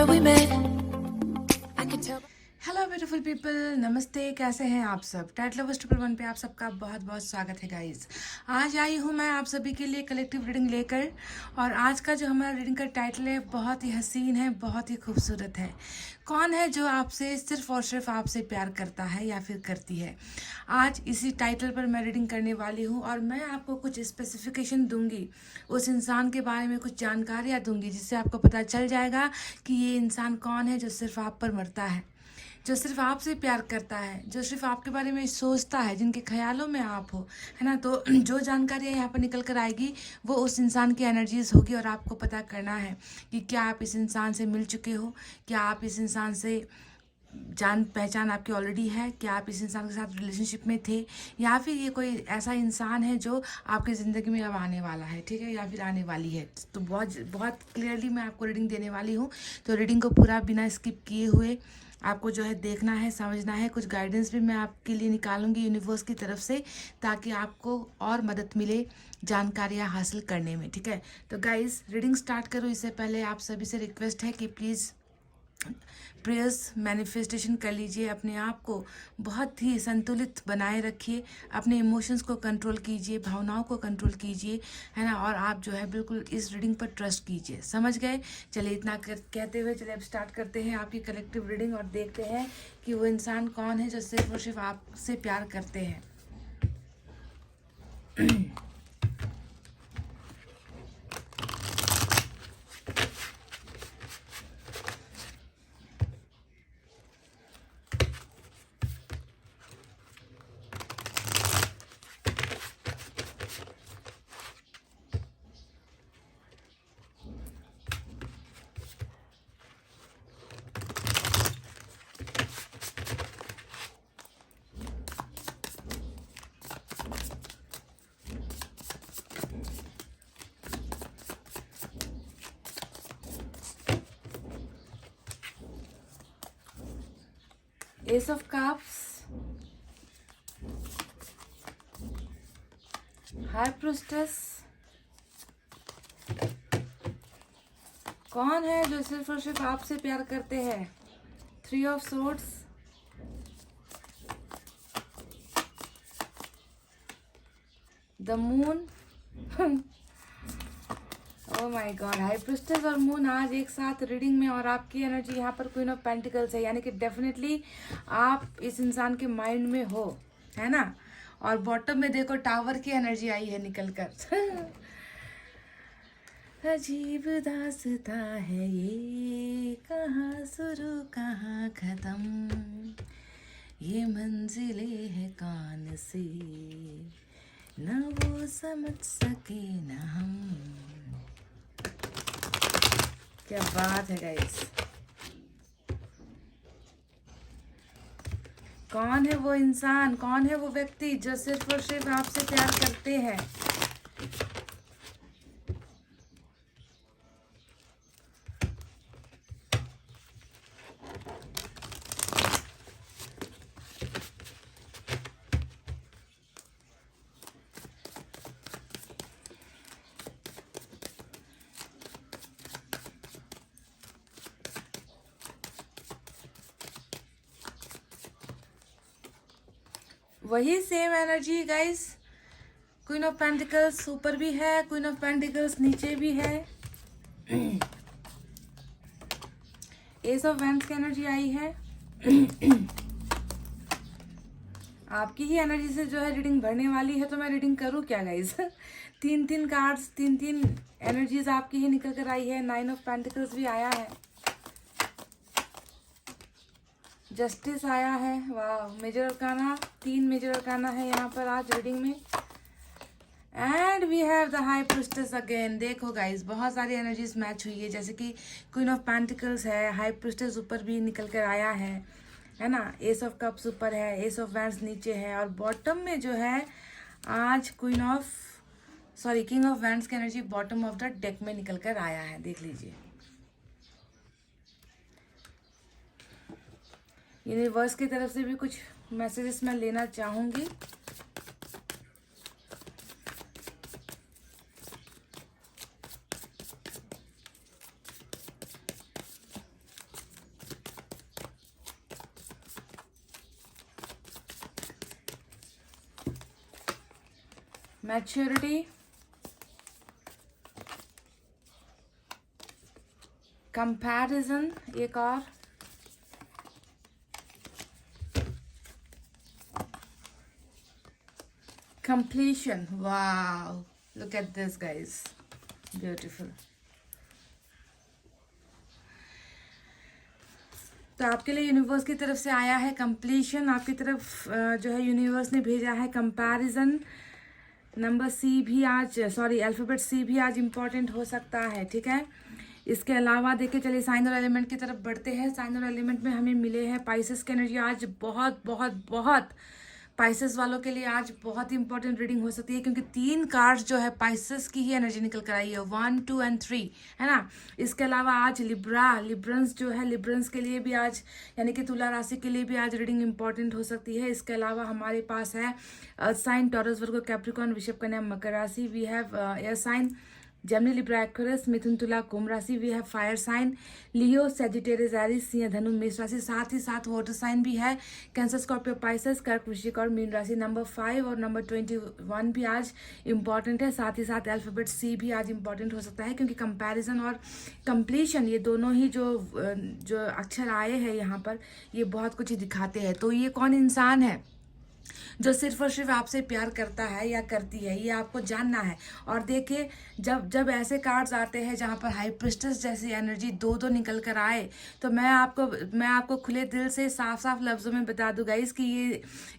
remember we met. I can tell. Hello beautiful people, नमस्ते। कैसे हैं आप सब? टाइट लवर्स ट्रिपल वन पे आप सबका बहुत बहुत स्वागत है गाइस। आज आई हूँ मैं आप सभी के लिए कलेक्टिव रीडिंग लेकर, और आज का जो हमारा रीडिंग का टाइटल है बहुत ही हसीन है, बहुत ही खूबसूरत है। कौन है जो आपसे सिर्फ और सिर्फ आपसे प्यार करता है या फिर करती है? आज इसी टाइटल पर मैं रीडिंग करने वाली हूँ, और मैं आपको कुछ स्पेसिफिकेशन दूंगी, उस इंसान के बारे में कुछ जानकारियाँ दूंगी, जिससे आपको पता चल जाएगा कि ये इंसान कौन है जो सिर्फ आप पर मरता है, जो सिर्फ आपसे प्यार करता है, जो सिर्फ आपके बारे में सोचता है, जिनके ख्यालों में आप हो, है ना। तो जो जानकारियाँ यहाँ पर निकल कर आएगी वो उस इंसान की एनर्जीज होगी, और आपको पता करना है कि क्या आप इस इंसान से मिल चुके हो, क्या आप इस इंसान से जान पहचान आपकी ऑलरेडी है, क्या आप इस इंसान के साथ रिलेशनशिप में थे, या फिर ये कोई ऐसा इंसान है जो आपकी ज़िंदगी में अब आने वाला है, ठीक है, या फिर आने वाली है। तो बहुत बहुत क्लियरली मैं आपको रीडिंग देने वाली हूँ। तो रीडिंग को पूरा बिना स्किप किए हुए आपको जो है देखना है, समझना है। कुछ गाइडेंस भी मैं आपके लिए निकालूंगी यूनिवर्स की तरफ से, ताकि आपको और मदद मिले जानकारियाँ हासिल करने में, ठीक है। तो गाइस, रीडिंग स्टार्ट करूँ इससे पहले आप सभी से रिक्वेस्ट है कि प्लीज़ प्रेयर्स मैनिफेस्टेशन कर लीजिए, अपने आप को बहुत ही संतुलित बनाए रखिए, अपने इमोशंस को कंट्रोल कीजिए, भावनाओं को कंट्रोल कीजिए, है ना। और आप जो है बिल्कुल इस रीडिंग पर ट्रस्ट कीजिए, समझ गए? चलिए, इतना कहते हुए चलिए अब स्टार्ट करते हैं आपकी कलेक्टिव रीडिंग, और देखते हैं कि वो इंसान कौन है जो सिर्फ और सिर्फ आपसे प्यार करते हैं। S of cups, high priestess, कौन है जो सिर्फ और सिर्फ आपसे प्यार करते हैं? Three of swords, the moon. Oh my God, high priestess और मून आज एक साथ रीडिंग में, और आपकी एनर्जी यहाँ पर क्वीन ऑफ पेंटिकल्स है, यानी कि डेफिनेटली आप इस इंसान के माइंड में हो, है ना। और बॉटम में देखो टावर की एनर्जी आई है निकल कर। अजीब दास्ता है ये, कहाँ शुरू कहाँ खत्म, ये मंजिलें है कौन सी, न वो समझ सके न हम। क्या बात है गाइस! कौन है वो इंसान, कौन है वो व्यक्ति जो सिर्फ और सिर्फ आपसे प्यार करते हैं? वही same energy guys, queen of pentacles ऊपर भी है, क्वीन ऑफ पेंटिकल्स नीचे भी है, एस ऑफ वैंड्स की एनर्जी आई है। आपकी ही एनर्जी से जो है रीडिंग भरने वाली है, तो मैं रीडिंग करूँ क्या गाइस? तीन तीन कार्ड्स, तीन तीन एनर्जीज आपकी ही निकल कर आई है। नाइन ऑफ पेंटिकल्स भी आया है, जस्टिस आया है, वाह। मेजर अरकाना, तीन मेजर अरकाना है यहाँ पर आज रीडिंग में, and we have the high priestess again. देखो गाइस, बहुत सारी एनर्जीज मैच हुई है, जैसे कि क्वीन ऑफ पेंटिकल्स है, हाई प्रीस्टेस ऊपर भी निकल कर आया है ना। एस ऑफ कप्स ऊपर है, एस ऑफ वैंड्स नीचे है, और बॉटम में जो है आज किंग ऑफ वैंड्स की energy bottom of the deck में निकल कर आया है, देख लीजिए। यूनिवर्स की तरफ से भी कुछ मैसेजेस मैं लेना चाहूँगी। मैच्योरिटी, कंपैरिजन, एक और completion. Wow, look at this guys, beautiful. तो आपके लिए यूनिवर्स की तरफ से आया है कंप्लीशन, आपकी तरफ जो है यूनिवर्स ने भेजा है कंपैरिजन। नंबर सी भी आज, सॉरी अल्फाबेट सी भी आज इम्पॉर्टेंट हो सकता है, ठीक है। इसके अलावा देखिए चलिए साइन और एलिमेंट की तरफ बढ़ते हैं। साइन और एलिमेंट में हमें मिले हैं पाइसेस की एनर्जी आज बहुत बहुत बहुत, पाइसेस वालों के लिए आज बहुत इंपॉर्टेंट रीडिंग हो सकती है, क्योंकि 3 कार्ड्स जो है पाइसेस की ही एनर्जी निकल कर आई है, 1, 2 एंड 3, है ना। इसके अलावा आज लिब्रंस जो है, लिब्रंस के लिए भी आज, यानी कि तुला राशि के लिए भी आज रीडिंग इंपॉर्टेंट हो सकती है। इसके अलावा हमारे पास है साइन टॉरस, वर्गो, कैप्रिकॉर्न, वृषभ, कन्या, मकर राशि। We have air sign Gemini, Libra, Aquarius, मिथुन, तुला, कुंभ राशि। We have fire sign Leo, Sagittarius, Aries, सिंह, धनु, मेष राशि। साथ ही साथ वाटर साइन भी है, कैंसर, स्कॉर्पियो, पाइसेस, कर्क, वृश्चिक और मीन राशि। नंबर 5 और नंबर 21 भी आज इंपॉर्टेंट है। साथ ही साथ अल्फाबेट सी भी आज इंपॉर्टेंट हो सकता है, क्योंकि कंपैरिजन और कंप्लीशन ये दोनों ही जो अक्षर आए हैं यहाँ पर, ये बहुत कुछ ही दिखाते हैं। तो ये कौन इंसान है जो सिर्फ और सिर्फ आपसे प्यार करता है या करती है, ये आपको जानना है। और देखिए जब ऐसे कार्ड्स आते हैं जहाँ पर हाई प्रिस्टेस जैसी एनर्जी दो निकल कर आए, तो मैं आपको खुले दिल से साफ साफ लफ्जों में बता दूं गाइस कि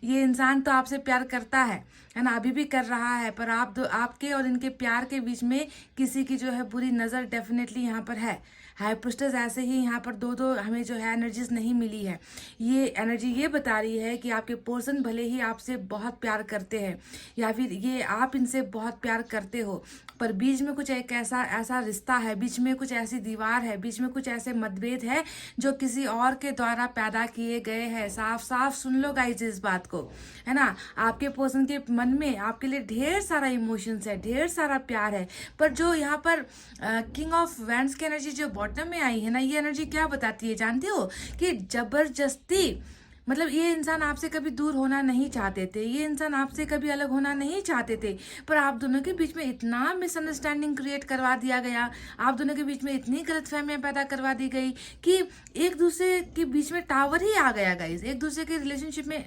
ये इंसान तो आपसे प्यार करता है ना, अभी भी कर रहा है, पर आपके और इनके प्यार के बीच में किसी की जो है बुरी नज़र डेफिनेटली यहाँ पर है। हाई प्रिस्टेस ऐसे ही यहाँ पर दो हमें जो है एनर्जीज नहीं मिली है। ये एनर्जी ये बता रही है कि आपके पर्सन भले ही आपसे बहुत प्यार करते हैं, या फिर ये आप इनसे बहुत प्यार करते हो, पर बीच में कुछ एक ऐसा रिश्ता है, बीच में कुछ ऐसी दीवार है, बीच में कुछ ऐसे मतभेद है जो किसी और के द्वारा पैदा किए गए हैं। साफ साफ सुन लो गाइस इस बात को, है ना। आपके पर्सन के मन में आपके लिए ढेर सारा इमोशंस है, ढेर सारा प्यार है, पर जो यहाँ पर किंग ऑफ वैंड्स की एनर्जी जो बॉटम में आई है ना, ये एनर्जी क्या बताती है जानते हो, कि जबरदस्ती, मतलब ये इंसान आपसे कभी दूर होना नहीं चाहते थे, ये इंसान आपसे कभी अलग होना नहीं चाहते थे, पर आप दोनों के बीच में इतना मिसअंडरस्टैंडिंग क्रिएट करवा दिया गया, आप दोनों के बीच में इतनी गलतफहमियां पैदा करवा दी गई कि एक दूसरे के बीच में टावर ही आ गया गाइस, एक दूसरे के रिलेशनशिप में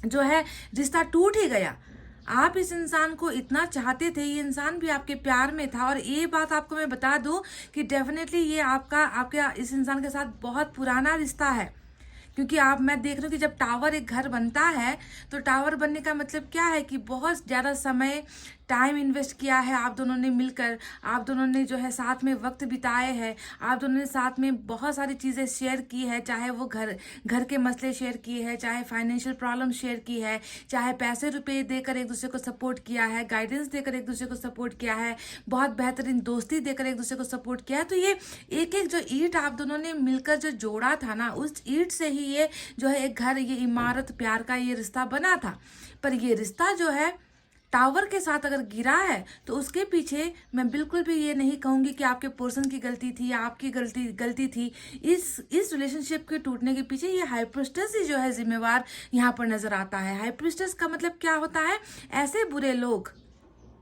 जो है रिश्ता टूट ही गया। आप इस इंसान को इतना चाहते थे, ये इंसान भी आपके प्यार में था, और ये बात आपको मैं बता दूं कि डेफिनेटली ये आपका इस इंसान के साथ बहुत पुराना रिश्ता है। क्योंकि मैं देख रही हूँ कि जब टावर एक घर बनता है, तो टावर बनने का मतलब क्या है कि बहुत ज़्यादा समय टाइम इन्वेस्ट किया है आप दोनों ने मिलकर, आप दोनों ने जो है साथ में वक्त बिताए हैं, आप दोनों ने साथ में बहुत सारी चीज़ें शेयर की है, चाहे वो घर के मसले शेयर किए हैं, चाहे फाइनेंशियल प्रॉब्लम शेयर की है, चाहे पैसे रुपए देकर एक दूसरे को सपोर्ट किया है, गाइडेंस देकर एक दूसरे को सपोर्ट किया है, बहुत बेहतरीन दोस्ती देकर एक दूसरे को सपोर्ट किया है। तो ये एक एक जो ईंट आप दोनों ने मिलकर जो जोड़ा था ना, उस ईंट से ही ये जो है एक घर, ये इमारत, प्यार का ये रिश्ता बना था। पर ये रिश्ता जो है टावर के साथ अगर गिरा है, तो उसके पीछे मैं बिल्कुल भी ये नहीं कहूंगी कि आपके पर्सन की गलती थी या आपकी गलती थी। इस रिलेशनशिप के टूटने के पीछे ये हाई प्रिस्टेस ही जो है जिम्मेवार यहाँ पर नजर आता है। हाई प्रिस्टेस का मतलब क्या होता है, ऐसे बुरे लोग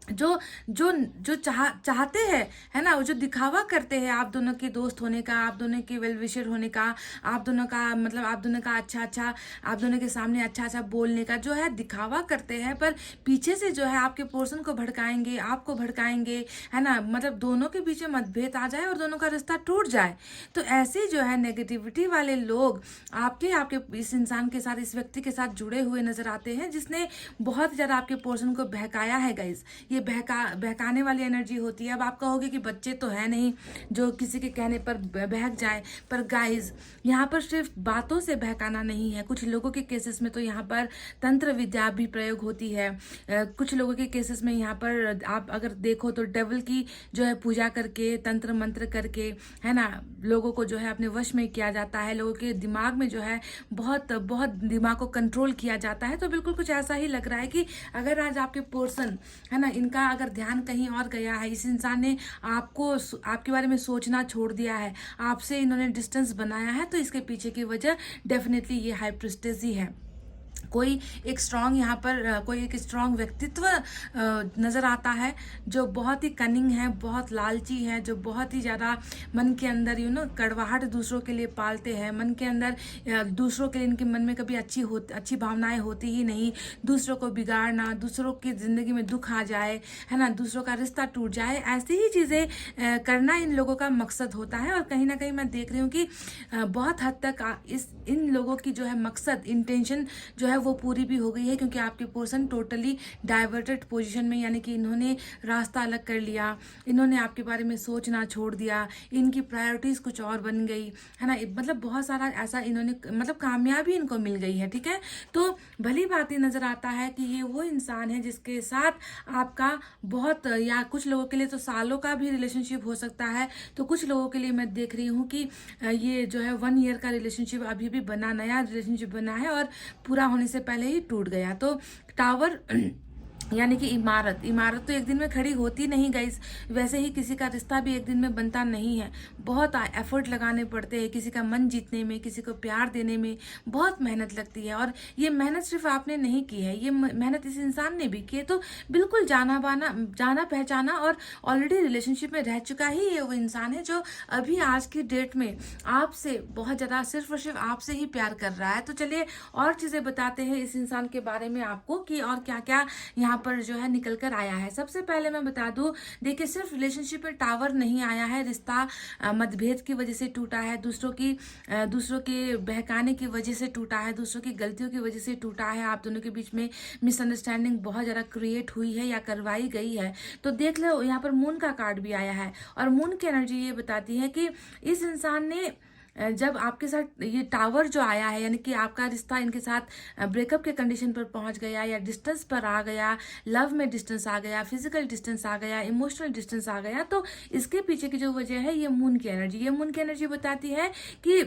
जो जो जो चाहते हैं, है ना, वो जो दिखावा करते हैं आप दोनों के दोस्त होने का, आप दोनों के वेल विशर होने का, आप दोनों का मतलब आप दोनों का अच्छा आप दोनों के सामने अच्छा बोलने का जो है दिखावा करते हैं, पर पीछे से जो है आपके पर्सन को भड़काएंगे, आपको भड़काएंगे, है ना, मतलब दोनों के बीच में मतभेद आ जाए और दोनों का रिश्ता टूट जाए। तो ऐसे जो है नेगेटिविटी वाले लोग आपके इस इंसान के साथ, इस व्यक्ति के साथ जुड़े हुए नजर आते हैं, जिसने बहुत ज्यादा आपके पर्सन को बहकाया है गाइस। ये बहकाने वाली एनर्जी होती है। अब आप कहोगे कि बच्चे तो है नहीं जो किसी के कहने पर बहक जाए, पर गाइस यहाँ पर सिर्फ बातों से बहकाना नहीं है, कुछ लोगों के केसेस में तो यहाँ पर तंत्र विद्या भी प्रयोग होती है। कुछ लोगों के केसेस में यहाँ पर आप अगर देखो तो डेविल की जो है पूजा करके, तंत्र मंत्र करके, है ना, लोगों को जो है अपने वश में किया जाता है, लोगों के दिमाग में जो है बहुत दिमाग को कंट्रोल किया जाता है। तो बिल्कुल कुछ ऐसा ही लग रहा है कि अगर आज आपके पर्सन, है ना, इनका अगर ध्यान कहीं और गया है, इस इंसान ने आपके बारे में सोचना छोड़ दिया है, आपसे इन्होंने डिस्टेंस बनाया है, तो इसके पीछे की वजह डेफिनेटली ये हाई प्रिस्टेस ही है। कोई एक स्ट्रांग यहाँ पर कोई एक स्ट्रांग व्यक्तित्व नज़र आता है, जो बहुत ही कनिंग है, बहुत लालची है, जो बहुत ही ज़्यादा मन के अंदर कड़वाहट दूसरों के लिए पालते हैं, मन के अंदर दूसरों के लिए इनके मन में कभी अच्छी भावनाएं होती ही नहीं। दूसरों को बिगाड़ना, दूसरों की ज़िंदगी में दुख आ जाए, है ना, दूसरों का रिश्ता टूट जाए, ऐसी ही चीज़ें करना इन लोगों का मकसद होता है। और कहीं ना कहीं मैं देख रही हूँ कि बहुत हद तक इन लोगों की जो है मकसद, इंटेंशन जो है वो पूरी भी हो गई है, क्योंकि आपके पर्सन टोटली डाइवर्टेड पोजीशन में, यानी कि इन्होंने रास्ता अलग कर लिया, इन्होंने आपके बारे में सोचना छोड़ दिया, इनकी प्रायोरिटीज कुछ और बन गई, है ना, मतलब बहुत सारा ऐसा इन्होंने, मतलब कामयाबी इनको मिल गई है। ठीक है, तो भली बात ही नजर आता है कि ये वो इंसान है जिसके साथ आपका बहुत, या कुछ लोगों के लिए तो सालों का भी रिलेशनशिप हो सकता है, तो कुछ लोगों के लिए मैं देख रही हूँ कि ये जो है 1 ईयर का रिलेशनशिप अभी भी बना, नया रिलेशनशिप बना है और पूरा होने से पहले ही टूट गया। तो टावर यानी कि इमारत तो एक दिन में खड़ी होती नहीं गाइस, वैसे ही किसी का रिश्ता भी एक दिन में बनता नहीं है। बहुत एफर्ट लगाने पड़ते हैं, किसी का मन जीतने में, किसी को प्यार देने में बहुत मेहनत लगती है। और ये मेहनत सिर्फ आपने नहीं की है, ये मेहनत इस इंसान ने भी की है। तो बिल्कुल जाना पहचाना और ऑलरेडी रिलेशनशिप में रह चुका ही ये वो इंसान है जो अभी आज की डेट में आपसे बहुत ज़्यादा सिर्फ और सिर्फ आपसे ही प्यार कर रहा है। तो चलिए और चीज़ें बताते हैं इस इंसान के बारे में आपको कि और क्या क्या यहाँ पर जो है निकल कर आया है। सबसे पहले मैं बता दूं, देखिए सिर्फ रिलेशनशिप में टावर नहीं आया है, रिश्ता मतभेद की वजह से टूटा है, दूसरों के बहकाने की वजह से टूटा है, दूसरों की गलतियों की वजह से टूटा है। आप दोनों के बीच में मिसअंडरस्टैंडिंग बहुत ज़्यादा क्रिएट हुई है या करवाई गई है। तो देख लो यहाँ पर मून का कार्ड भी आया है, और मून की एनर्जी ये बताती है कि इस इंसान ने जब आपके साथ ये टावर जो आया है, यानी कि आपका रिश्ता इनके साथ ब्रेकअप के कंडीशन पर पहुंच गया, या डिस्टेंस पर आ गया, लव में डिस्टेंस आ गया, फिजिकल डिस्टेंस आ गया, इमोशनल डिस्टेंस आ गया, तो इसके पीछे की जो वजह है ये मून की एनर्जी बताती है कि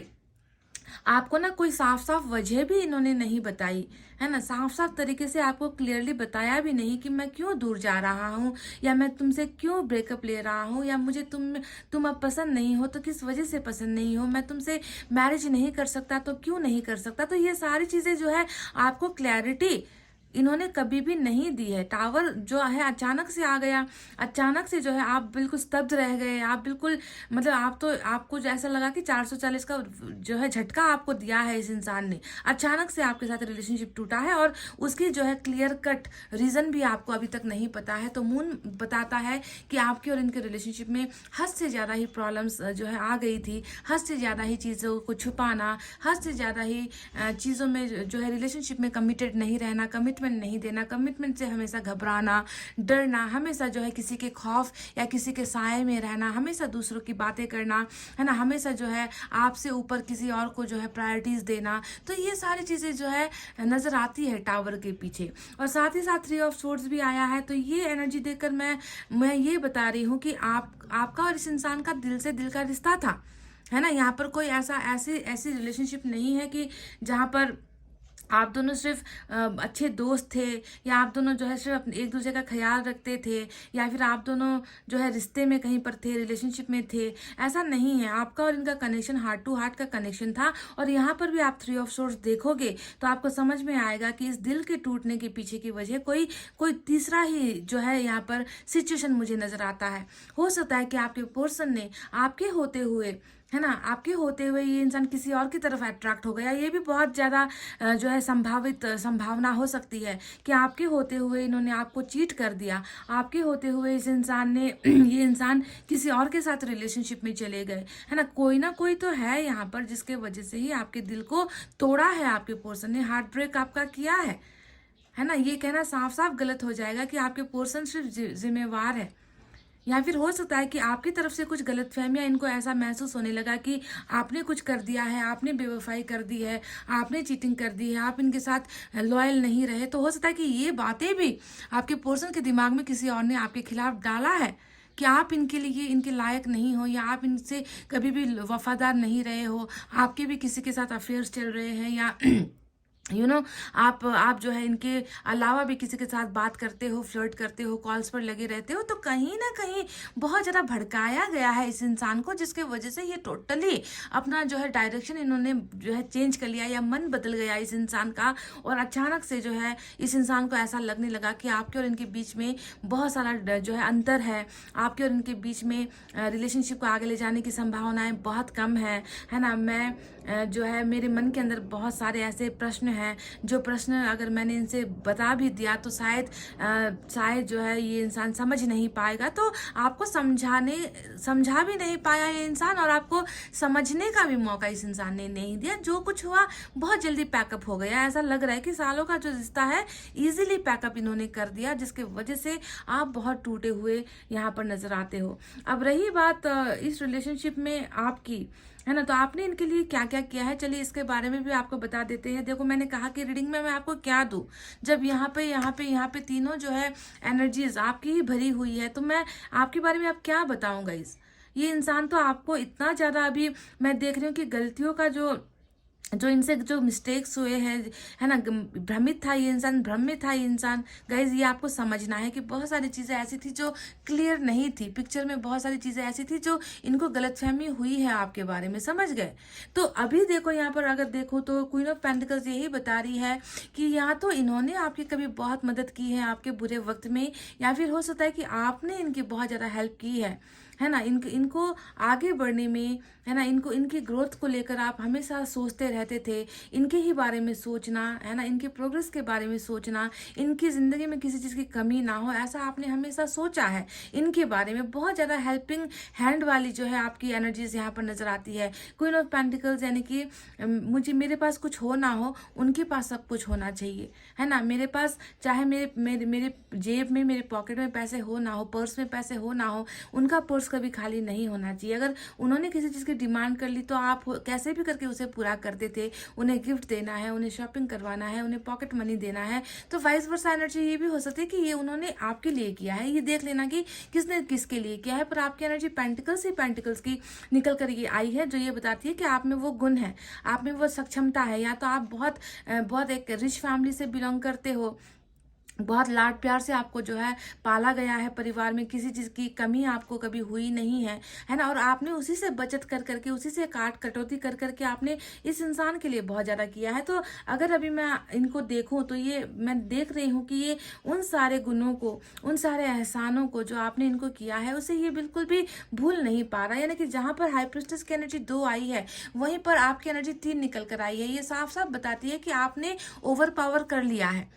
आपको ना कोई साफ साफ वजह भी इन्होंने नहीं बताई, है ना, साफ साफ तरीके से आपको क्लियरली बताया भी नहीं कि मैं क्यों दूर जा रहा हूँ, या मैं तुमसे क्यों ब्रेकअप ले रहा हूँ, या मुझे तुम अब पसंद नहीं हो तो किस वजह से पसंद नहीं हो, मैं तुमसे मैरिज नहीं कर सकता तो क्यों नहीं कर सकता। तो ये सारी चीजें जो है आपको क्लैरिटी इन्होंने कभी भी नहीं दी है। टावर जो है अचानक से आ गया, अचानक से जो है आप बिल्कुल स्तब्ध रह गए, आप बिल्कुल, मतलब आपको जो ऐसा लगा कि 440 का जो है झटका आपको दिया है इस इंसान ने। अचानक से आपके साथ रिलेशनशिप टूटा है और उसकी जो है क्लियर कट रीजन भी आपको अभी तक नहीं पता है। तो मून बताता है कि आपके और इनके रिलेशनशिप में हद से ज्यादा ही प्रॉब्लम्स जो है आ गई थी, हद से ज्यादा ही चीजों को छुपाना, हद से ज्यादा ही चीजों में जो है रिलेशनशिप में कमिटेड नहीं रहना, कमिटमेंट नहीं देना, कमिटमेंट से हमेशा घबराना, डरना, हमेशा जो है किसी के खौफ या किसी के साए में रहना, हमेशा दूसरों की बातें करना, है ना, हमेशा जो है आपसे ऊपर किसी और को जो है प्रायोरिटीज देना। तो ये सारी चीजें जो है नजर आती है टावर के पीछे। और साथ ही साथ 3 ऑफ सोर्ड्स भी आया है। तो ये एनर्जी देखकर मैं ये बता रही हूँ कि आपका और इस इंसान का दिल से दिल का रिश्ता था, है ना। यहाँ पर कोई ऐसी रिलेशनशिप नहीं है कि जहाँ पर आप दोनों सिर्फ अच्छे दोस्त थे, या आप दोनों जो है सिर्फ एक दूसरे का ख्याल रखते थे, या फिर आप दोनों जो है रिश्ते में कहीं पर थे, रिलेशनशिप में थे। ऐसा नहीं है, आपका और इनका कनेक्शन हार्ट टू हार्ट का कनेक्शन था। और यहाँ पर भी आप 3 ऑफ सोर्ड्स देखोगे तो आपको समझ में आएगा कि इस दिल के टूटने के पीछे की वजह कोई तीसरा ही जो है यहाँ पर सिचुएशन मुझे नजर आता है। हो सकता है कि आपके पर्सन ने आपके होते हुए, है ना, आपके होते हुए ये इंसान किसी और की तरफ अट्रैक्ट हो गया। ये भी बहुत ज्यादा जो है संभावना हो सकती है कि आपके होते हुए इन्होंने आपको चीट कर दिया, आपके होते हुए इस इंसान ने ये इंसान किसी और के साथ रिलेशनशिप में चले गए, है ना। कोई ना कोई तो है यहाँ पर जिसके वजह से ही आपके दिल को तोड़ा है, आपके पर्सन ने हार्ट ब्रेक आपका किया है ना। ये कहना साफ साफ गलत हो जाएगा कि आपके पर्सन सिर्फ जिम्मेवार है, या फिर हो सकता है कि आपकी तरफ से कुछ गलतफहमियां, इनको ऐसा महसूस होने लगा कि आपने कुछ कर दिया है, आपने बेवफाई कर दी है, आपने चीटिंग कर दी है, आप इनके साथ लॉयल नहीं रहे। तो हो सकता है कि ये बातें भी आपके पर्सन के दिमाग में किसी और ने आपके खिलाफ डाला है कि आप इनके लिए इनके लायक नहीं हो, या आप इनसे कभी भी वफादार नहीं रहे हो, आपके भी किसी के साथ अफेयर्स चल रहे हैं, या आप जो है इनके अलावा भी किसी के साथ बात करते हो, फ्लर्ट करते हो, कॉल्स पर लगे रहते हो, तो कहीं ना कहीं बहुत ज़्यादा भड़काया गया है इस इंसान को, जिसके वजह से ये टोटली अपना जो है डायरेक्शन इन्होंने जो है चेंज कर लिया, या मन बदल गया इस इंसान का। और अचानक से जो है इस इंसान को ऐसा लगने लगा कि आपके और इनके बीच में बहुत सारा जो है अंतर है, आपके और इनके बीच में रिलेशनशिप को आगे ले जाने की संभावनाएं बहुत कम है ना। मैं जो है मेरे मन के अंदर बहुत सारे ऐसे प्रश्न हैं, जो प्रश्न अगर मैंने इनसे बता भी दिया तो शायद जो है ये इंसान समझ नहीं पाएगा, तो आपको समझा भी नहीं पाया ये इंसान, और आपको समझने का भी मौका इस इंसान ने नहीं दिया। जो कुछ हुआ बहुत जल्दी पैकअप हो गया, ऐसा लग रहा है कि सालों का जो रिश्ता है इजीली पैकअप इन्होंने कर दिया, जिसके वजह से आप बहुत टूटे हुए यहाँ पर नजर आते हो। अब रही बात इस रिलेशनशिप में आपकी, है ना, तो आपने इनके लिए क्या क्या किया है, चलिए इसके बारे में भी आपको बता देते हैं। देखो, मैंने कहा कि रीडिंग में मैं आपको क्या दूं, जब यहाँ पे तीनों जो है एनर्जीज आपकी ही भरी हुई है, तो मैं आपके बारे में आप क्या बताऊंगा। ये इंसान तो आपको इतना ज्यादा, अभी मैं देख रही हूँ कि गलतियों का जो इनसे जो मिस्टेक्स हुए हैं, है ना, भ्रमित था ये इंसान, भ्रम में था ये इंसान। गाइज, ये आपको समझना है कि बहुत सारी चीज़ें ऐसी थी जो क्लियर नहीं थी, पिक्चर में बहुत सारी चीज़ें ऐसी थी जो इनको गलतफहमी हुई है आपके बारे में, समझ गए। तो अभी देखो यहाँ पर अगर देखो तो क्वीन ऑफ पेंटिकल्स यही बता रही है कि या तो इन्होंने आपकी कभी बहुत मदद की है आपके बुरे वक्त में, या फिर हो सकता है कि आपने इनकी बहुत ज़्यादा हेल्प की है ना। इनको आगे बढ़ने में, है ना, इनकी ग्रोथ को लेकर आप हमेशा सोचते रहते थे, इनके ही बारे में सोचना, है ना, इनके प्रोग्रेस के बारे में सोचना, इनकी ज़िंदगी में किसी चीज़ की कमी ना हो, ऐसा आपने हमेशा सोचा है इनके बारे में। बहुत ज़्यादा हेल्पिंग हैंड वाली जो है आपकी एनर्जीज यहाँ पर नजर आती है। क्वीन ऑफ पेंटिकल्स यानी कि मेरे पास कुछ हो ना हो, उनके पास सब कुछ होना चाहिए, है ना। मेरे पास चाहे मेरे मेरे मेरे जेब में, मेरे पॉकेट में पैसे हो ना हो, पर्स में पैसे हो ना हो, उनका पर्स कभी खाली नहीं होना चाहिए। अगर उन्होंने किसी चीज़ की डिमांड कर ली तो आप कैसे भी करके उसे पूरा करते थे। उन्हें गिफ्ट देना है, उन्हें शॉपिंग करवाना है, उन्हें पॉकेट मनी देना है, तो वाइस वर्सा एनर्जी ये भी हो सकती है कि ये उन्होंने आपके लिए किया है। ये देख लेना कि किसने किसके लिए किया है, पर आपकी एनर्जी पेंटिकल्स ही पेंटिकल्स की निकल कर ये आई है, जो ये बताती है कि आप में वो गुण है, आप में वो सक्षमता है। या तो आप बहुत एक रिच फैमिली से बिलोंग करते हो, बहुत लाड प्यार से आपको जो है पाला गया है, परिवार में किसी चीज़ की कमी आपको कभी हुई नहीं है ना। और आपने उसी से बचत कर करके, उसी से काट कटौती कर करके आपने इस इंसान के लिए बहुत ज़्यादा किया है। तो अगर अभी मैं इनको देखूं तो ये मैं देख रही हूँ कि ये उन सारे गुणों को, उन सारे एहसानों को जो आपने इनको किया है, उसे ये बिल्कुल भी भूल नहीं पा रहा। यानी कि जहाँ पर हाई प्रिस्टेस की एनर्जी 2 आई है, वहीं पर आपकी एनर्जी 3 निकल कर आई है। ये साफ साफ बताती है कि आपने ओवर पावर कर लिया है।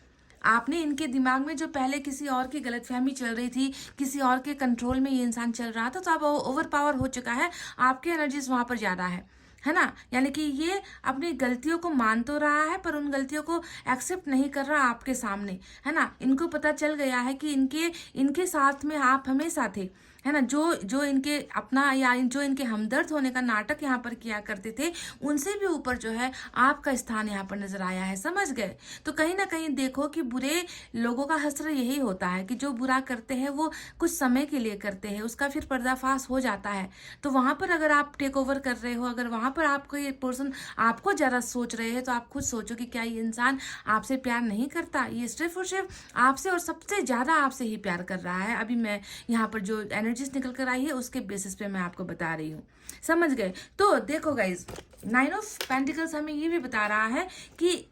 आपने इनके दिमाग में जो पहले किसी और की गलतफहमी चल रही थी, किसी और के कंट्रोल में ये इंसान चल रहा था, तो अब ओवर पावर हो चुका है, आपकी एनर्जीज वहां पर ज्यादा है ना। यानी कि ये अपनी गलतियों को मान तो रहा है, पर उन गलतियों को एक्सेप्ट नहीं कर रहा आपके सामने, है ना। इनको पता चल गया है कि इनके साथ में आप हमेशा थे, है ना। जो इनके अपना, या जो इनके हमदर्द होने का नाटक यहाँ पर किया करते थे, उनसे भी ऊपर जो है आपका स्थान यहाँ पर नजर आया है, समझ गए। तो कहीं ना कहीं देखो कि बुरे लोगों का हश्र यही होता है कि जो बुरा करते हैं वो कुछ समय के लिए करते हैं, उसका फिर पर्दाफाश हो जाता है। तो वहां पर अगर आप टेक ओवर कर रहे हो, अगर वहां पर आपको ये पर्सन आपको ज्यादा सोच रहे हैं, तो आप खुद सोचो कि क्या ये इंसान आपसे प्यार नहीं करता। ये सिर्फ और सिर्फ आपसे, और सबसे ज्यादा आपसे ही प्यार कर रहा है। अभी मैं यहाँ पर जो एनर्जीज निकल कर आई है उसके बेसिस पे मैं आपको बता रही हूँ, समझ गए। तो देखो गाइज, 9 ऑफ पेंटिकल्स हमें ये भी बता रहा है कि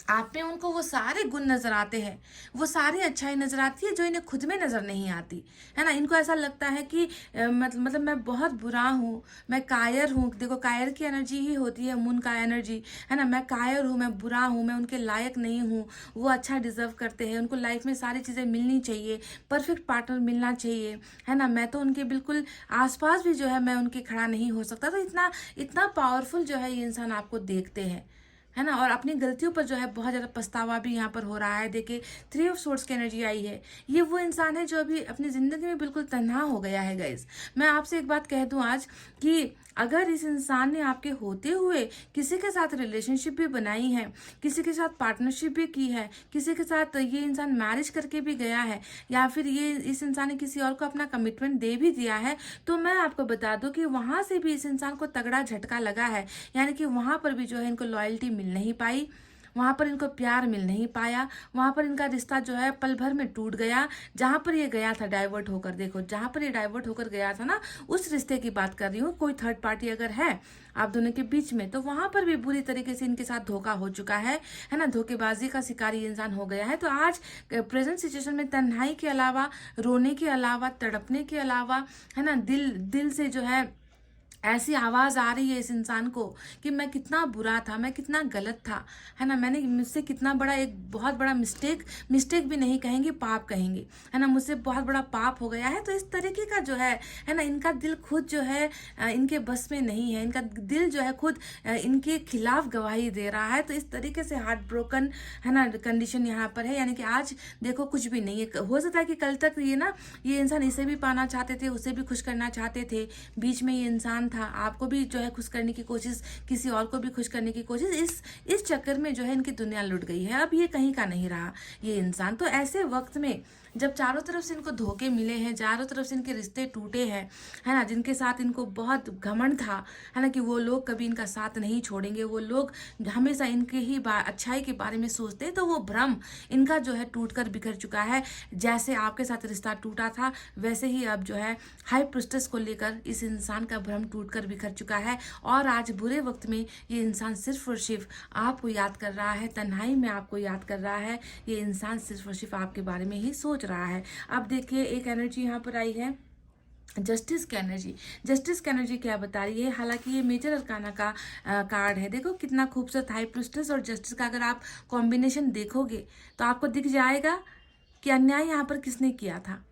आप में उनको वो सारे गुण नजर आते हैं, वो सारी अच्छाई नजर आती है जो इन्हें खुद में नजर नहीं आती, है ना। इनको ऐसा लगता है कि मतलब मैं बहुत बुरा हूँ, मैं कायर हूँ। देखो, कायर की एनर्जी ही होती है मून का एनर्जी, है ना। मैं कायर हूँ, मैं बुरा हूँ, मैं उनके लायक नहीं हूँ, वो अच्छा डिजर्व करते हैं, उनको लाइफ में सारी चीज़ें मिलनी चाहिए, परफेक्ट पार्टनर मिलना चाहिए, है ना। मैं तो उनके बिल्कुल आसपास भी जो है मैं उनके खड़ा नहीं हो सकता। तो इतना इतना पावरफुल जो है ये इंसान आपको देखते हैं, है ना। और अपनी गलतियों पर जो है बहुत ज़्यादा पछतावा भी यहाँ पर हो रहा है। देखिए, 3 ऑफ सोर्ड्स की एनर्जी आई है। ये वो इंसान है जो अभी अपनी ज़िंदगी में बिल्कुल तन्हा हो गया है। गाइस, मैं आपसे एक बात कह दूं आज कि अगर इस इंसान ने आपके होते हुए किसी के साथ रिलेशनशिप भी बनाई है, किसी के साथ पार्टनरशिप भी की है, किसी के साथ ये इंसान मैरिज करके भी गया है, या फिर ये इस इंसान ने किसी और को अपना कमिटमेंट दे भी दिया है, तो मैं आपको बता दूं कि वहां से भी इस इंसान को तगड़ा झटका लगा है। यानी कि वहां पर भी जो है इनको लॉयल्टी मिल नहीं पाई, वहाँ पर इनको प्यार मिल नहीं पाया, वहाँ पर इनका रिश्ता जो है पल भर में टूट गया। जहाँ पर ये गया था डाइवर्ट होकर, देखो जहाँ पर ये डाइवर्ट होकर गया था ना, उस रिश्ते की बात कर रही हूँ। कोई थर्ड पार्टी अगर है आप दोनों के बीच में, तो वहां पर भी बुरी तरीके से इनके साथ धोखा हो चुका है ना, धोखेबाजी का शिकारी इंसान हो गया है। तो आज प्रेजेंट सिचुएशन में तन्हाई के अलावा, रोने के अलावा, तड़पने के अलावा, है ना, दिल से जो है ऐसी आवाज़ आ रही है इस इंसान को कि मैं कितना बुरा था, मैं कितना गलत था, है ना, मैंने मुझसे कितना बड़ा, एक बहुत बड़ा मिस्टेक भी नहीं कहेंगे, पाप कहेंगे, है ना, मुझसे बहुत बड़ा पाप हो गया है। तो इस तरीके का जो है ना, इनका दिल खुद जो है इनके बस में नहीं है, इनका दिल जो है खुद इनके खिलाफ गवाही दे रहा है। तो इस तरीके से हार्ट ब्रोकन, है ना, कंडीशन यहाँ पर है। यानी कि आज देखो कुछ भी नहीं है, हो सकता है कि कल तक ये इंसान इसे भी पाना चाहते थे, उसे भी खुश करना चाहते थे, बीच में ये इंसान था, आपको भी जो है खुश करने की कोशिश, किसी और को भी खुश करने की कोशिश, इस चक्कर में जो है इनकी दुनिया लुट गई है। अब ये कहीं का नहीं रहा ये इंसान। तो ऐसे वक्त में जब चारों तरफ से इनको धोखे मिले हैं, चारों तरफ से इनके रिश्ते टूटे हैं, है ना, जिनके साथ इनको बहुत घमंड था, है ना, कि वो लोग कभी इनका साथ नहीं छोड़ेंगे, वो लोग हमेशा इनके ही अच्छाई के बारे में सोचते, तो वो भ्रम इनका जो है टूट कर बिखर चुका है। जैसे आपके साथ रिश्ता टूटा था, वैसे ही अब जो है हाई प्रिस्टेस को लेकर इस इंसान का भ्रम टूट कर बिखर चुका है। और आज बुरे वक्त में ये इंसान सिर्फ और सिर्फ आपको याद कर रहा है, तन्हाई में आपको याद कर रहा है। ये इंसान सिर्फ और सिर्फ आपके बारे में ही सोच रहा है। अब देखिए एक एनर्जी यहाँ पर आई है, जस्टिस की एनर्जी। जस्टिस की एनर्जी क्या बता रही है, हालांकि ये मेजर अरकाना का कार्ड है। देखो कितना खूबसूरत, हाई प्रिस्टेस और जस्टिस का अगर आप कॉम्बिनेशन देखोगे तो आपको दिख जाएगा कि अन्याय यहाँ पर किसने किया था,